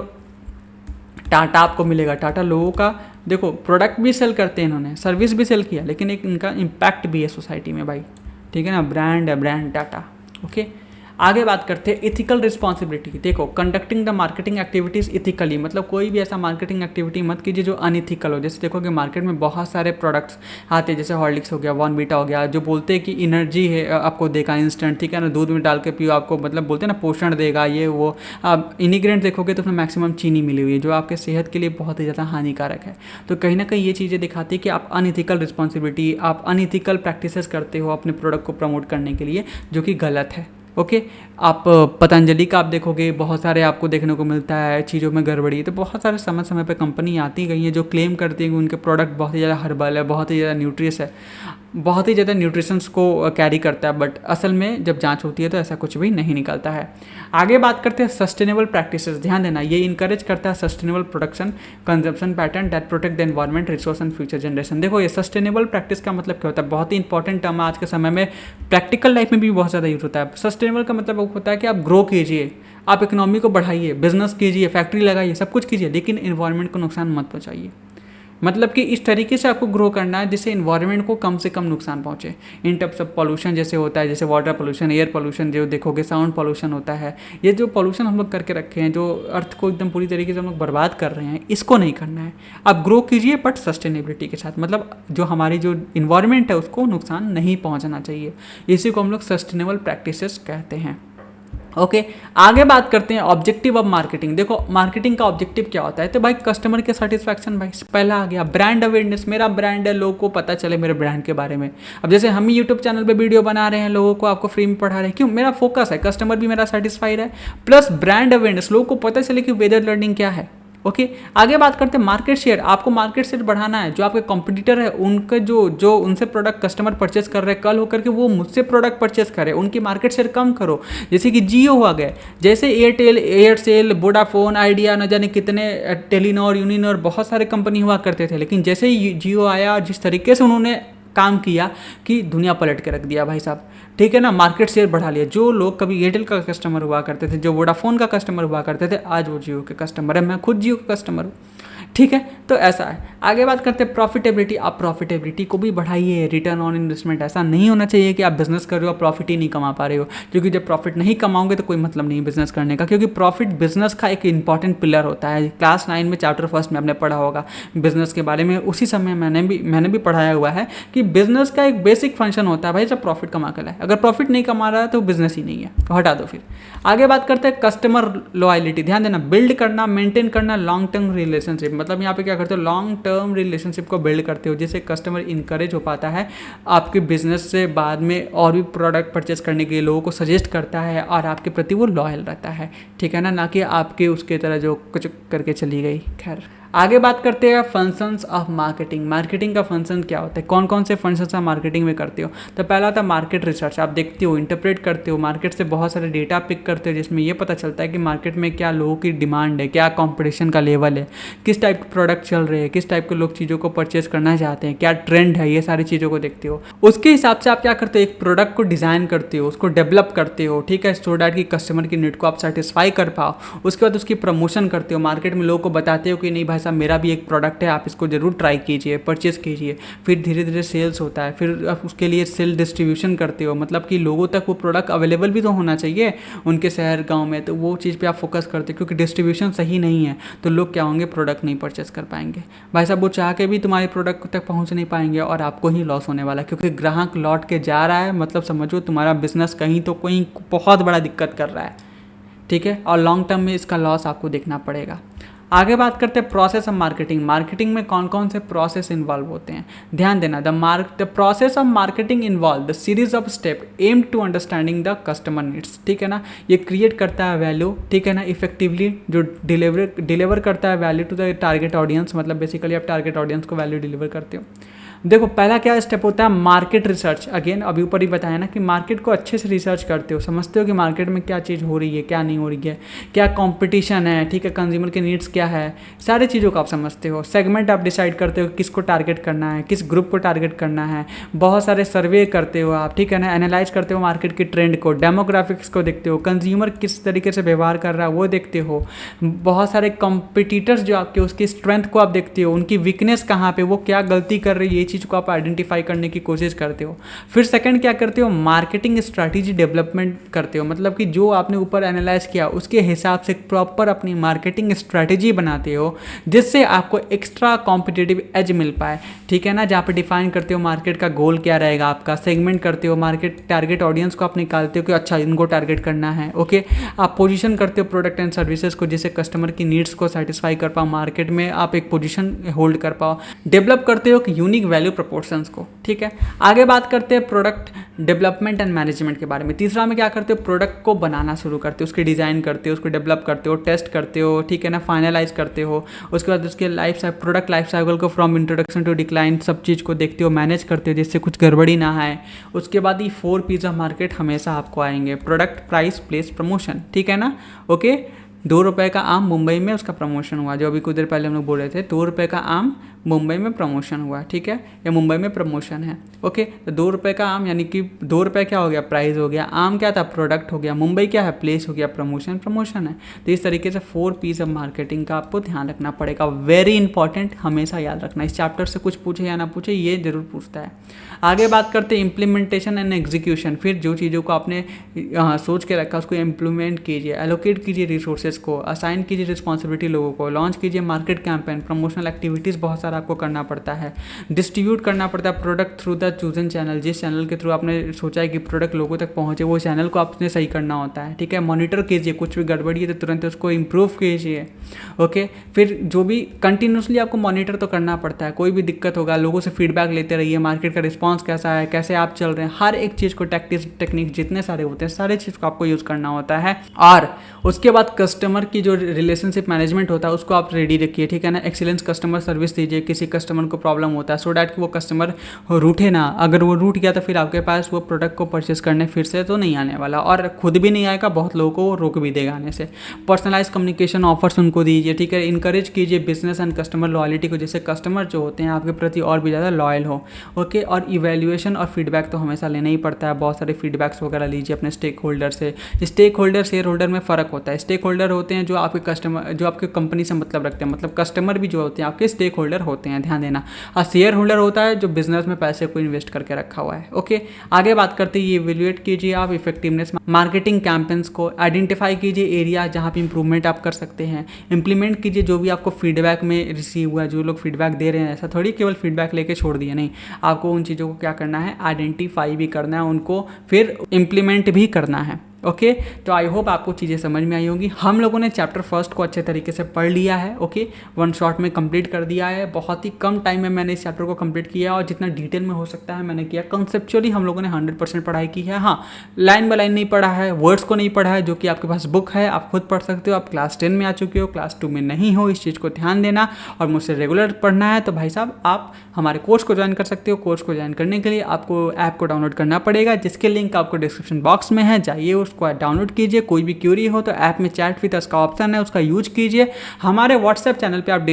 Speaker 1: टाटा आपको मिलेगा। टाटा लोगों का देखो प्रोडक्ट भी सेल करते हैं, इन्होंने सर्विस भी सेल किया, लेकिन एक इनका इम्पैक्ट भी है सोसाइटी में भाई। ठीक है ना, ब्रांड है, ब्रांड टाटा। ओके, आगे बात करते हैं इथिकल रिस्पॉन्सिबिलिटी। देखो, conducting the marketing activities ethically, मतलब कोई भी ऐसा मार्केटिंग एक्टिविटी मत कीजिए जो अनइथिकल हो। जैसे देखो कि मार्केट में बहुत सारे प्रोडक्ट्स आते हैं, जैसे हॉर्लिक्स हो गया, बॉर्नवीटा हो गया, जो बोलते हैं कि एनर्जी है आपको देगा इंस्टेंट। ठीक है ना, दूध में डाल के पियो, आपको मतलब बोलते हैं ना पोषण देगा, ये वो। आप इंग्रेडिएंट देखोगे तो उसमें मैक्सिमम चीनी मिली हुई है जो आपके सेहत के लिए बहुत ही ज़्यादा हानिकारक है। तो कहीं ना कहीं ये चीज़ें दिखाती है कि आप अनइथिकल रिस्पॉन्सिबिलिटी, आप अनइथिकल प्रैक्टिसेस करते हो अपने प्रोडक्ट को प्रमोट करने के लिए, जो कि गलत है। ओके, आप पतंजलि का आप देखोगे बहुत सारे आपको देखने को मिलता है चीज़ों में गड़बड़ी। तो बहुत सारे समय समय पे कंपनी आती गई हैं जो क्लेम करती हैं कि उनके प्रोडक्ट बहुत ही ज़्यादा हर्बल है, बहुत ही ज़्यादा न्यूट्रियस है। बहुत ही ज़्यादा न्यूट्रिशंस को कैरी करता है, बट असल में जब जांच होती है तो ऐसा कुछ भी नहीं निकलता है। आगे बात करते हैं सस्टेनेबल प्रैक्टिसेस। ध्यान देना, ये इंकरेज करता है sustainable production consumption pattern that protect the environment resource and future generation. देखो ये सस्टेनेबल प्रैक्टिस का मतलब क्या होता है, बहुत ही इंपॉर्टेंट टर्म है आज के समय में, प्रैक्टिकल लाइफ में भी बहुत ज़्यादा यूज होता है। सस्टेनेबल का मतलब होता है कि आप ग्रो कीजिए, आप इकोनॉमी को बढ़ाइए, बिजनेस कीजिए, फैक्ट्री लगाइए, सब कुछ कीजिए, लेकिन इन्वायरमेंट को नुकसान मत पहुँचाइए। मतलब कि इस तरीके से आपको ग्रो करना है जिससे इन्वायरमेंट को कम से कम नुकसान पहुंचे। इन टर्म्स ऑफ पॉल्यूशन जैसे होता है, जैसे वाटर पोल्यूशन, एयर पोल्यूशन जो देखोगे, साउंड पोल्यूशन होता है, ये जो पोल्यूशन हम लोग करके रखे हैं, जो अर्थ को एकदम पूरी तरीके से हम लोग बर्बाद कर रहे हैं, इसको नहीं करना है। आप ग्रो कीजिए बट सस्टेनेबिलिटी के साथ, मतलब जो हमारी जो इन्वायरमेंट है उसको नुकसान नहीं पहुँचना चाहिए। इसी को हम लोग सस्टेनेबल प्रैक्टिसेस कहते हैं। ओके आगे बात करते हैं ऑब्जेक्टिव ऑफ मार्केटिंग। देखो मार्केटिंग का ऑब्जेक्टिव क्या होता है, तो भाई कस्टमर के सेटिस्फैक्शन। भाई पहला आ गया ब्रांड अवेयरनेस, मेरा ब्रांड है, लोगों को पता चले मेरे ब्रांड के बारे में। अब जैसे हम ही यूट्यूब चैनल पे वीडियो बना रहे हैं, लोगों को आपको फ्री में पढ़ा रहे हैं, क्यों, मेरा फोकस है कस्टमर भी मेरा सेटिस्फाइड है, प्लस ब्रांड अवेयरनेस, लोगों को पता चले कि वेदर लर्निंग क्या है। ओके आगे बात करते हैं मार्केट शेयर। आपको मार्केट शेयर बढ़ाना है, जो आपके कंपटीटर है उनके जो उनसे प्रोडक्ट कस्टमर परचेस कर रहे हैं, कल होकर के वो मुझसे प्रोडक्ट परचेस करें, उनकी मार्केट शेयर कम करो। जैसे कि जियो हुआ गया, जैसे एयरटेल, एयरसेल, वोडाफोन, आइडिया, न जाने कितने, टेलीनॉर, यूनिनॉर, बहुत सारे कंपनी हुआ करते थे, लेकिन जैसे ही जियो आया, जिस तरीके से उन्होंने काम किया कि दुनिया पलट के रख दिया भाई साहब, ठीक है ना, मार्केट शेयर बढ़ा लिया। जो लोग कभी एयरटेल का कस्टमर हुआ करते थे, जो वोडाफोन का कस्टमर हुआ करते थे, आज वो जियो के कस्टमर है। मैं खुद जियो का कस्टमर हूँ, ठीक है। तो ऐसा है। आगे बात करते हैं प्रॉफिटेबिलिटी। आप प्रॉफिटेबिलिटी को भी बढ़ाइए, रिटर्न ऑन इन्वेस्टमेंट। ऐसा नहीं होना चाहिए कि आप बिजनेस कर रहे हो, आप प्रॉफिट ही नहीं कमा पा रहे हो, क्योंकि जब प्रॉफिट नहीं कमाओगे तो कोई मतलब नहीं बिजनेस करने का, क्योंकि प्रॉफिट बिजनेस का एक इंपॉर्टेंट पिलर होता है। क्लास 9 में चैप्टर फर्स्ट में आपने पढ़ा होगा बिजनेस के बारे में, उसी समय मैंने भी पढ़ाया हुआ है कि बिजनेस का एक बेसिक फंक्शन होता है भाई, जब प्रॉफिट कमा कर लाए। अगर प्रॉफिट नहीं कमा रहा है तो बिजनेस ही नहीं है, तो हटा दो फिर। आगे बात करते हैं कस्टमर लॉयलिटी। ध्यान देना, बिल्ड करना, मेंटेन करना लॉन्ग टर्म रिलेशनशिप। मतलब यहाँ पे क्या करते हो, लॉन्ग टर्म रिलेशनशिप को बिल्ड करते हो, जिससे कस्टमर इंकरेज हो पाता है आपके बिजनेस से, बाद में और भी प्रोडक्ट परचेस करने के लिए लोगों को सजेस्ट करता है, और आपके प्रति वो लॉयल रहता है, ठीक है ना कि आपके उसके तरह जो कुछ करके चली गई। खैर आगे बात करते हैं फंक्शंस ऑफ मार्केटिंग। मार्केटिंग का फंक्शन क्या होता है, कौन कौन से फंक्शंस आप मार्केटिंग में करते हो। तो पहला था मार्केट रिसर्च। आप देखते हो, इंटरप्रेट करते हो, मार्केट से बहुत सारे डेटा पिक करते हो, जिसमें ये पता चलता है कि मार्केट में क्या लोगों की डिमांड है, क्या कंपटीशन का लेवल है, किस टाइप के प्रोडक्ट चल रहे हैं, किस टाइप के लोग चीज़ों को परचेज करना चाहते हैं, क्या ट्रेंड है, ये सारी चीज़ों को देखते हो। उसके हिसाब से आप क्या करते हो, एक प्रोडक्ट को डिज़ाइन करते हो, उसको डेवलप करते हो, ठीक है, सो डैट कि कस्टमर की नीड को आप सेटिस्फाई कर पाओ। उसके बाद उसकी प्रमोशन करते हो, मार्केट में लोगों को बताते हो कि नहीं भाई साहब मेरा भी एक प्रोडक्ट है, आप इसको जरूर ट्राई कीजिए, परचेस कीजिए। फिर धीरे धीरे सेल्स होता है, फिर आप उसके लिए सेल डिस्ट्रीब्यूशन करते हो, मतलब कि लोगों तक वो प्रोडक्ट अवेलेबल भी तो होना चाहिए उनके शहर गांव में, तो वो चीज़ पे आप फोकस करते हो, क्योंकि डिस्ट्रीब्यूशन सही नहीं है तो लोग क्या होंगे, प्रोडक्ट नहीं परचेस कर पाएंगे। भाई साहब वो चाह के भी तुम्हारे प्रोडक्ट तक पहुँच नहीं पाएंगे, और आपको ही लॉस होने वाला है, क्योंकि ग्राहक लौट के जा रहा है, मतलब समझो तुम्हारा बिजनेस कहीं तो कहीं बहुत बड़ा दिक्कत कर रहा है, ठीक है, और लॉन्ग टर्म में इसका लॉस आपको देखना पड़ेगा। आगे बात करते हैं प्रोसेस ऑफ मार्केटिंग। मार्केटिंग में कौन कौन से प्रोसेस इन्वॉल्व होते हैं, ध्यान देना। The process of marketing involve the series of step aim to understanding the customer needs, ठीक है ना। ये क्रिएट करता है वैल्यू, ठीक है ना, इफेक्टिवली जो डिलीवर करता है value to the target audience, मतलब बेसिकली आप टारगेट ऑडियंस को वैल्यू डिलीवर करते हो। देखो पहला क्या स्टेप होता है, मार्केट रिसर्च। अगेन अभी ऊपर ही बताया ना कि मार्केट को अच्छे से रिसर्च करते हो, समझते हो कि मार्केट में क्या चीज़ हो रही है, क्या नहीं हो रही है, क्या कंपटीशन है, ठीक है, कंज्यूमर के नीड्स क्या है, सारी चीज़ों को आप समझते हो। सेगमेंट आप डिसाइड करते हो किसको टारगेट करना है, किस ग्रुप को टारगेट करना है। बहुत सारे सर्वे करते हो आप, ठीक है ना, एनालाइज करते हो मार्केट के ट्रेंड को, डेमोग्राफिक्स को देखते हो, कंज्यूमर किस तरीके से व्यवहार कर रहा है वो देखते हो। बहुत सारे कॉम्पिटिटर्स जो आपके, उसकी स्ट्रेंथ को आप देखते हो, उनकी वीकनेस कहाँ पे, वो क्या गलती कर रही है, ये चीज़ को आप आइडेंटिफाई करने की कोशिश करते हो। फिर सेकंड क्या करते हो, मार्केटिंग स्ट्रैटेजी डेवलपमेंट करते हो, मतलब कि जो आपने ऊपर एनालाइज किया उसके हिसाब से प्रॉपर अपनी मार्केटिंग स्ट्रैटेजी बनाते हो, जिससे आपको एक्स्ट्रा कॉम्पिटिटिव एज मिल पाए, ठीक है ना। जहाँ पे डिफाइन करते हो मार्केट का गोल क्या रहेगा आपका, सेगमेंट करते हो, मार्केट टारगेट ऑडियंस को आप निकालते हो कि अच्छा इनको टारगेट करना है, ओके। आप पोजीशन करते हो प्रोडक्ट एंड सर्विसेज को, जिससे कस्टमर की नीड्स को सेटिस्फाई कर पाओ, मार्केट में आप एक पोजीशन होल्ड कर पाओ। डेवलप करते हो कि यूनिक वैल्यू प्रोपोर्शंस को। ठीक है, आगे बात करते हैं प्रोडक्ट डेवलपमेंट एंड मैनेजमेंट के बारे में। तीसरा में क्या करते हो, प्रोडक्ट को बनाना शुरू करते हो, उसकी डिज़ाइन करते हो, उसको डेवलप करते हो, टेस्ट करते हो, ठीक है ना, फाइनलाइज करते हो। उसके बाद उसके प्रोडक्ट लाइफ साइकिल को फ्रॉम इंट्रोडक्शन टू डिक्लाइन सब चीज़ को देखते हो, मैनेज करते हो जिससे कुछ गड़बड़ी ना आए। उसके बाद ये 4 P's ऑफ मार्केट हमेशा आपको आएंगे, प्रोडक्ट, प्राइस, प्लेस, प्रमोशन। ठीक है ना, ओके। 2 रुपये का आम मुंबई में उसका प्रमोशन हुआ, जो अभी कुछ देर पहले हम लोग बोल रहे थे, 2 रुपये का आम मुंबई में प्रमोशन हुआ। ठीक है, या मुंबई में प्रमोशन है। ओके, तो 2 रुपये का आम यानी कि 2 रुपये क्या हो गया, प्राइस हो गया, आम क्या था, प्रोडक्ट हो गया, मुंबई क्या है, प्लेस हो गया, प्रमोशन है। तो इस तरीके से 4 P's ऑफ मार्केटिंग का आपको ध्यान रखना पड़ेगा, वेरी इंपॉर्टेंट, हमेशा याद रखना। इस चैप्टर से कुछ पूछे या ना पूछे, ये जरूर पूछता है। आगे बात करते हैं इम्प्लीमेंटेशन एंड एग्जीक्यूशन। फिर जो चीज़ों को आपने सोच के रखा उसको इम्प्लीमेंट कीजिए, एलोकेट कीजिए रिसोर्सेज को, असाइन कीजिए रिस्पॉन्सिबिलिटी लोगों को, लॉन्च कीजिए मार्केट कैंपेन, प्रमोशनल एक्टिविटीज़ बहुत सारा आपको करना पड़ता है, डिस्ट्रीब्यूट करना पड़ता है product through the chosen channel. जिस चैनल के थ्रू आपने सोचा है कि प्रोडक्ट लोगों तक पहुँचे, वो चैनल को आपने सही करना होता है। ठीक है, मॉनिटर कीजिए, कुछ भी गड़बड़ी है तो तुरंत उसको इम्प्रूव कीजिए। ओके, फिर जो भी कंटिन्यूसली आपको मॉनिटर तो करना पड़ता है, कोई भी दिक्कत होगा लोगों से फीडबैक लेते रहिए, मार्केट का रिस्पॉन्स कैसा है, कैसे आप चल रहे हैं, हर एक चीज़ को टेक्निक जितने सारे होते हैं सारे चीज़ को आपको यूज़ करना होता है। और उसके बाद कस्टमर की जो रिलेशनशिप मैनेजमेंट होता है उसको आप रेडी रखिए। ठीक है ना, एक्सीलेंस कस्टमर सर्विस दीजिए, किसी कस्टमर को प्रॉब्लम होता है, सो डैट कि वो कस्टमर रूठे ना। अगर वो रूठ गया तो फिर आपके पास वो प्रोडक्ट को परचेस करने फिर से तो नहीं आने वाला, और खुद भी नहीं आएगा, बहुत लोगों को वो रोक भी देगा आने से। पर्सनलाइज कम्युनिकेशन ऑफर्स उनको दीजिए। ठीक है, इंकरेज कीजिए बिजनेस एंड कस्टमर लॉयल्टी को, जिससे कस्टमर जो होते हैं आपके प्रति और भी ज़्यादा लॉयल हो। ओके, और इवैल्यूएशन और फीडबैक तो हमेशा लेना ही पड़ता है, बहुत सारे फीडबैक्स वगैरह लीजिए अपने स्टेक होल्डर से। स्टेक होल्डर शेयर होल्डर में फ़र्क होता है। स्टेक होल्डर होते हैं जो आपके कस्टमर, जो आपके कंपनी से मतलब रखते हैं, मतलब कस्टमर भी जो होते हैं आपके स्टेक होल्डर होते हैं, ध्यान देना। और शेयर होल्डर होता है जो बिजनेस में पैसे को इन्वेस्ट करके रखा हुआ है। ओके, आगे बात करते हैं, ये इवेल्युएट कीजिए आप इफेक्टिवनेस मार्केटिंग कैंपेन्स को, आइडेंटिफाई कीजिए एरिया जहाँ पे इंप्रूवमेंट आप कर सकते हैं, इंप्लीमेंट कीजिए जो भी आपको फीडबैक में रिसीव हुआ है, जो लोग फीडबैक दे रहे हैं। ऐसा थोड़ी केवल फीडबैक लेके छोड़ दिया, नहीं, आपको उन चीज़ों को क्या करना है, आइडेंटिफाई भी करना है, उनको फिर इम्प्लीमेंट भी करना है। ओके, तो आई होप आपको चीज़ें समझ में आई होंगी। हम लोगों ने चैप्टर फर्स्ट को अच्छे तरीके से पढ़ लिया है। ओके, 1 शॉट में कंप्लीट कर दिया है, बहुत ही कम टाइम में मैंने इस चैप्टर को कंप्लीट किया और जितना डिटेल में हो सकता है मैंने किया। कंसेप्चुअली हम लोगों ने 100% पढ़ाई की है। हाँ, लाइन बाय लाइन नहीं पढ़ा है, वर्ड्स को नहीं पढ़ा है, जो कि आपके पास बुक है, आप खुद पढ़ सकते हो। आप क्लास 10 में आ चुके हो, क्लास 2 में नहीं हो, इस चीज़ को ध्यान देना। और मुझसे रेगुलर पढ़ना है तो भाई साहब आप हमारे कोर्स को ज्वाइन कर सकते हो। कोर्स को ज्वाइन करने के लिए आपको ऐप को डाउनलोड करना पड़ेगा, जिसके लिंक आपको डिस्क्रिप्शन बॉक्स में है, जाइए उसको डाउनलोड कीजिए। कोई भी क्यूरी हो तो ऐप में चैट विद अस का ऑप्शन है, उसका यूज कीजिए। हमारे व्हाट्सएप चैनल पे आप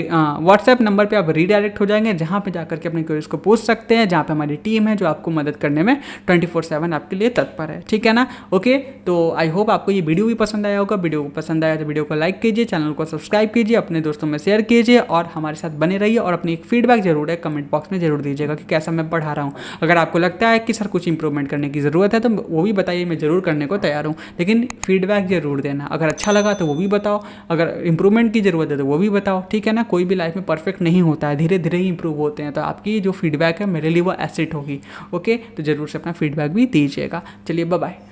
Speaker 1: व्हाट्सएप नंबर पे आप रीडायरेक्ट हो जाएंगे, जहाँ पे जाकर के अपने क्यूरीज को पूछ सकते हैं, जहाँ पे हमारी टीम है जो आपको मदद करने में 24/7 आपके लिए तत्पर है। ठीक है ना, ओके। तो आई होप आपको ये वीडियो भी पसंद आया होगा। वीडियो को पसंद आया तो वीडियो को लाइक कीजिए, चैनल को सब्सक्राइब कीजिए, अपने दोस्तों में शेयर कीजिए और हमारे साथ बने रहिए। और अपनी एक फीडबैक जरूर है कमेंट बॉक्स में जरूर दीजिएगा कि कैसा मैं पढ़ा रहा हूँ। अगर आपको लगता है कि सर कुछ इंप्रूवमेंट करने की ज़रूरत है तो वो भी बताइए, मैं ज़रूर करने को तैयार हूँ, लेकिन फीडबैक जरूर देना। अगर अच्छा लगा तो वो भी बताओ, अगर इंप्रूवमेंट की ज़रूरत है तो वो भी बताओ। ठीक है ना, कोई भी लाइफ में परफेक्ट नहीं होता है, धीरे धीरे ही इंप्रूव होते हैं। तो आपकी जो फीडबैक है मेरे लिए वो एसेट होगी। ओके, तो ज़रूर से अपना फीडबैक भी दीजिएगा। चलिए, बाय बाय।